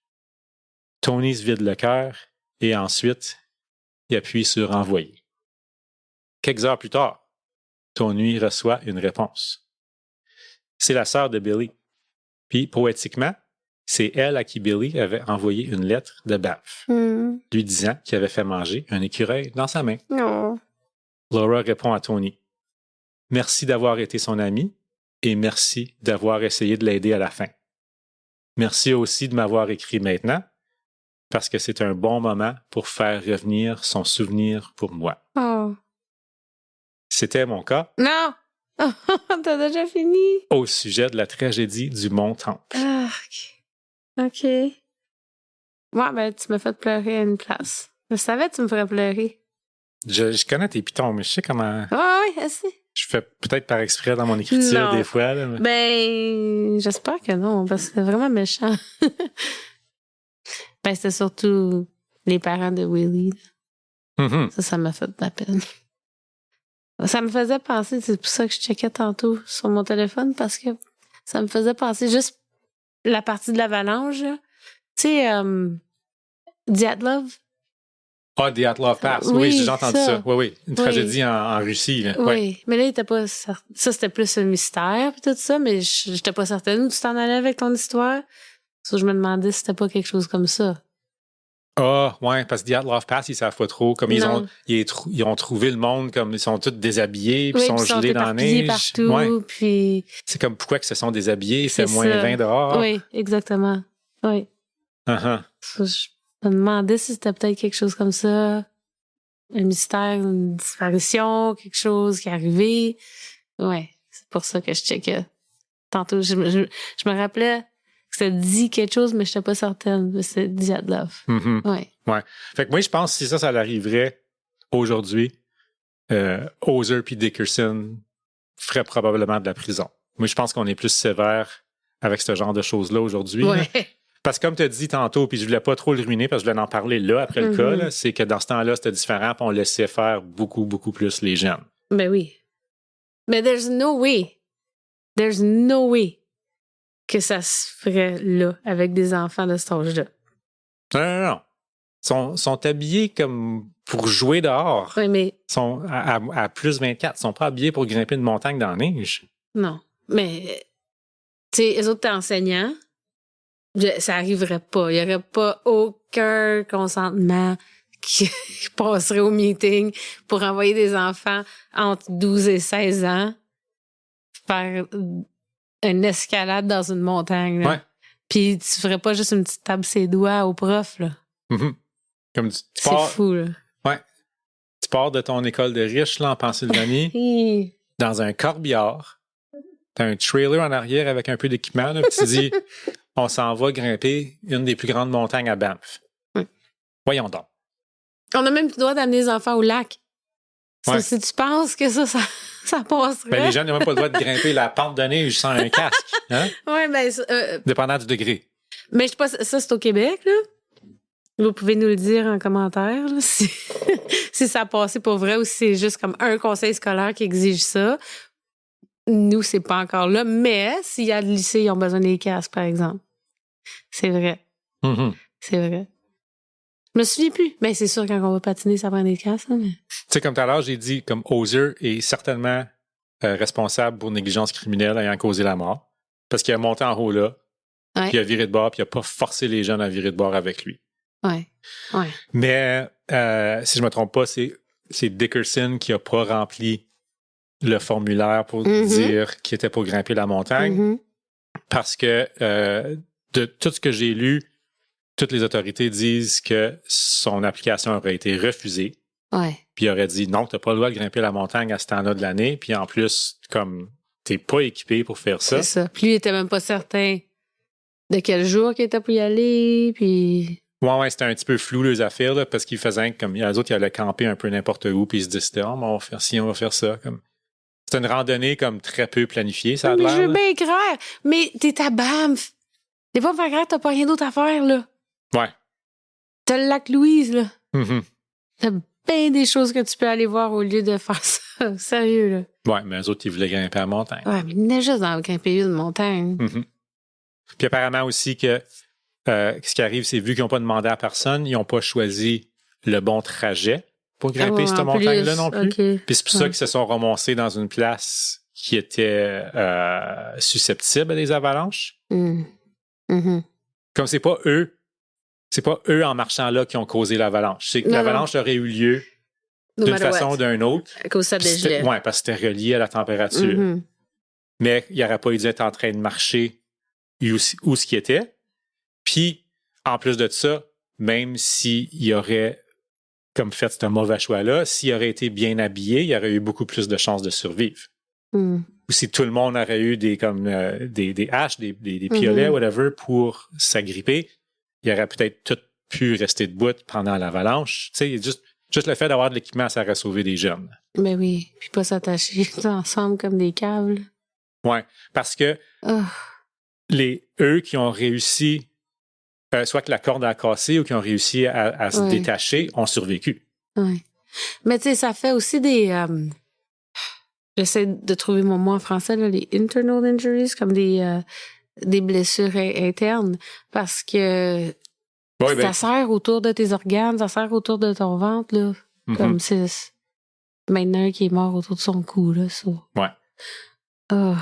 Tony se vide le cœur et ensuite, il appuie sur « Envoyer ». Quelques heures plus tard, Tony reçoit une réponse. C'est la sœur de Billy. Puis, poétiquement, c'est elle à qui Billy avait envoyé une lettre de Banff, lui disant qu'il avait fait manger un écureuil dans sa main. Non. Laura répond à Tony. Merci d'avoir été son ami et merci d'avoir essayé de l'aider à la fin. Merci aussi de m'avoir écrit maintenant parce que c'est un bon moment pour faire revenir son souvenir pour moi. Oh. C'était mon cas. Non! T'as déjà fini? Au sujet de la tragédie du Mont Temple. Ah, OK. Ouais, ben, tu m'as fait pleurer à une place. Je savais que tu me ferais pleurer. Je connais tes pitons, mais je sais comment... Oui, assez. Je fais peut-être par exprès dans mon écriture Non. des fois. Là, mais... Ben, j'espère que non, parce que c'est vraiment méchant. Ben, c'était surtout les parents de Willie. Mm-hmm. Ça m'a fait de la peine. Ça me faisait penser, c'est pour ça que je checkais tantôt sur mon téléphone, parce que ça me faisait penser juste la partie de l'avalanche. Tu sais, Dyatlov. Ah, The Dyatlov Pass. Oui, j'ai déjà entendu ça. Oui. Une tragédie en Russie. Là. Oui, ouais. Mais là, il était pas ça, c'était plus un mystère, pis tout ça, mais j'étais pas certaine où tu t'en allais avec ton histoire. Ça, je me demandais si c'était pas quelque chose comme ça. Ah, ouais, parce que Dyatlov Pass, ils savent pas trop. Comme ils ont trouvé le monde, comme ils sont tous déshabillés, puis ils sont gelés dans la neige. Partout, ouais. Puis... C'est comme pourquoi ils se sont déshabillés, il fait moins 20 dehors. Oui, exactement. Oui. Uh-huh. Je me demandais si c'était peut-être quelque chose comme ça. Un mystère, une disparition, quelque chose qui est arrivé. Ouais, c'est pour ça que je checkais. Tantôt, je me rappelais que ça dit quelque chose, mais je n'étais pas certaine. Mais c'est Dyatlov. Mm-hmm. Ouais. Fait que moi, je pense que si ça l'arriverait aujourd'hui, Hauser puis Dickerson feraient probablement de la prison. Moi, je pense qu'on est plus sévère avec ce genre de choses-là aujourd'hui. Ouais. Parce que comme tu as dit tantôt, puis je voulais pas trop le ruiner parce que je voulais en parler là, après le cas, là, c'est que dans ce temps-là, c'était différent, puis on laissait faire beaucoup, beaucoup plus les jeunes. Ben oui. Mais there's no way que ça se ferait là, avec des enfants de cet âge-là. Non. Ils sont habillés comme pour jouer dehors. Oui, mais... Ils sont à plus 24. Ils sont pas habillés pour grimper une montagne dans la neige. Non. Mais, tu sais, eux autres, t'es enseignants. Ça arriverait pas. Il y aurait pas aucun consentement qui passerait au meeting pour envoyer des enfants entre 12 et 16 ans faire une escalade dans une montagne. Là. Ouais. Puis tu ferais pas juste une petite table ses doigts au prof, là. Mm-hmm. Comme c'est fou, là. Ouais. Tu pars de ton école de riche, là, en Pennsylvanie, dans un corbillard. T'as un trailer en arrière avec un peu d'équipement, là, puis tu dis, on s'en va grimper une des plus grandes montagnes à Banff. Voyons donc. On a même plus le droit d'amener les enfants au lac. Ouais. Si tu penses que ça passerait. Ben, les gens n'ont même pas le droit de grimper la pente de neige sans un casque. Hein? Oui, ben. Dépendant du degré. Mais je sais pas, ça, c'est au Québec, là. Vous pouvez nous le dire en commentaire, là, si ça a passé pour vrai ou si c'est juste comme un conseil scolaire qui exige ça. Nous, c'est pas encore là. Mais s'il y a de lycées, ils ont besoin des casques, par exemple. C'est vrai. Mm-hmm. C'est vrai. Je me souviens plus. Mais c'est sûr, quand on va patiner, ça prend des casques. Hein, mais... Tu sais, comme tout à l'heure, j'ai dit, comme Hauser est certainement responsable pour négligence criminelle ayant causé la mort. Parce qu'il a monté en haut là, puis il a viré de bord, puis il a pas forcé les jeunes à virer de bord avec lui. Ouais. Mais, si je me trompe pas, c'est Dickerson qui a pas rempli le formulaire pour dire qu'il était pour grimper la montagne. Parce que de tout ce que j'ai lu, toutes les autorités disent que son application aurait été refusée. Ouais. Puis il aurait dit non, t'as pas le droit de grimper la montagne à ce temps-là de l'année. Puis en plus, comme t'es pas équipé pour faire ça. C'est ça. Puis lui, il était même pas certain de quel jour qu'il était pour y aller. Puis... Ouais, c'était un petit peu flou les affaires, là, parce qu'il faisait comme les autres, ils allaient camper un peu n'importe où, puis ils se décidaient, oh, on va faire ci, on va faire ça. Comme... C'est une randonnée comme très peu planifiée, ça a l'air. Mais je veux bien croire. Mais t'es à Banff. T'es pas faire grave, t'as pas rien d'autre à faire, là. Ouais. T'as le lac Louise, là. Mm-hmm. T'as bien des choses que tu peux aller voir au lieu de faire ça. Sérieux, là. Ouais, mais eux autres, ils voulaient grimper à la montagne. Ouais, mais il n'est juste dans aucun pays de montagne. Mm-hmm. Puis apparemment aussi que ce qui arrive, c'est vu qu'ils n'ont pas demandé à personne, ils n'ont pas choisi le bon trajet pour grimper cette montagne-là non plus. Okay. Puis c'est pour ça qu'ils se sont ramassés dans une place qui était susceptible à des avalanches. Mm-hmm. Comme c'est pas eux en marchant là qui ont causé l'avalanche. C'est que Non, l'avalanche aurait eu lieu No d'une matter façon what. ou d'une autre. À cause ça dégelait. Oui, parce que c'était relié à la température. Mhm. Mais il n'aurait pas eu d'être en train de marcher où ce qui était. Puis, en plus de ça, même s'il aurait comme fait ce mauvais choix-là, s'il aurait été bien habillé, il aurait eu beaucoup plus de chances de survivre. Mhm. Ou si tout le monde aurait eu des haches, des piolets, whatever, pour s'agripper, il aurait peut-être tout pu rester debout pendant l'avalanche. Tu sais, juste le fait d'avoir de l'équipement, ça aurait sauvé des jeunes. Ben oui, puis pas s'attacher ensemble comme des câbles. Ouais, parce que Oh. eux qui ont réussi, soit que la corde a cassé ou qui ont réussi à se détacher, ont survécu. Ouais. Mais tu sais, ça fait aussi des... j'essaie de trouver mon mot en français, là, les internal injuries, comme des blessures internes, parce que Ouais, ça sert autour de tes organes, ça sert autour de ton ventre, là. Comme c'est maintenant qui est mort autour de son cou, là, ça. Ouais. Oh.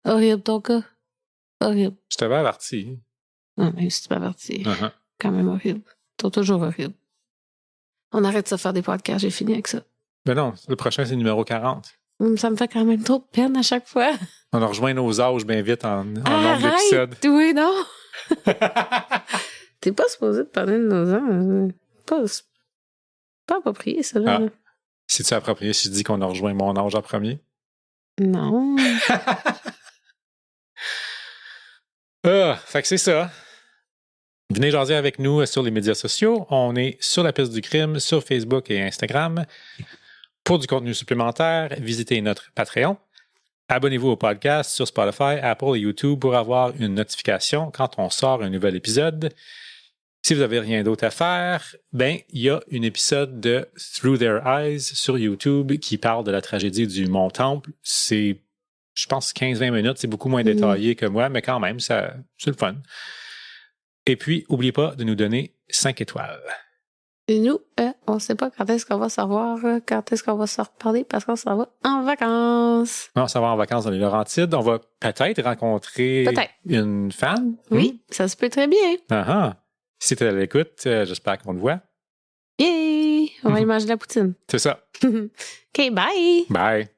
Horrible, ton cas. Horrible. Je t'avais averti. Non, même si tu m'as averti. Uh-huh. Quand même horrible. C'est toujours horrible. On arrête de se faire des podcasts, j'ai fini avec ça. Ben non, le prochain, c'est numéro 40. Ça me fait quand même trop de peine à chaque fois. On a rejoint nos âges bien vite en nombre Arrête! d'épisodes. Oui, non! T'es pas supposé de parler de nos ans. Pas approprié, ça, là. Ah. C'est-tu approprié si je dis qu'on a rejoint mon âge en premier? Non. Fait que c'est ça. Venez jaser avec nous sur les médias sociaux. On est sur la piste du crime, sur Facebook et Instagram. Pour du contenu supplémentaire, visitez notre Patreon. Abonnez-vous au podcast sur Spotify, Apple et YouTube pour avoir une notification quand on sort un nouvel épisode. Si vous n'avez rien d'autre à faire, ben il y a un épisode de Through Their Eyes sur YouTube qui parle de la tragédie du Mont Temple. C'est, je pense, 15-20 minutes. C'est beaucoup moins détaillé que moi, mais quand même, c'est le fun. Et puis, n'oubliez pas de nous donner 5 étoiles. Et nous, on ne sait pas quand est-ce qu'on va savoir, quand est-ce qu'on va se reparler parce qu'on s'en va en vacances. Non, ça va en vacances dans les Laurentides. On va peut-être rencontrer une fan. Oui, ça se peut très bien. Ah. Si tu es à l'écoute, j'espère qu'on te voit. Yay! On va y manger de la poutine. C'est ça. OK, bye! Bye.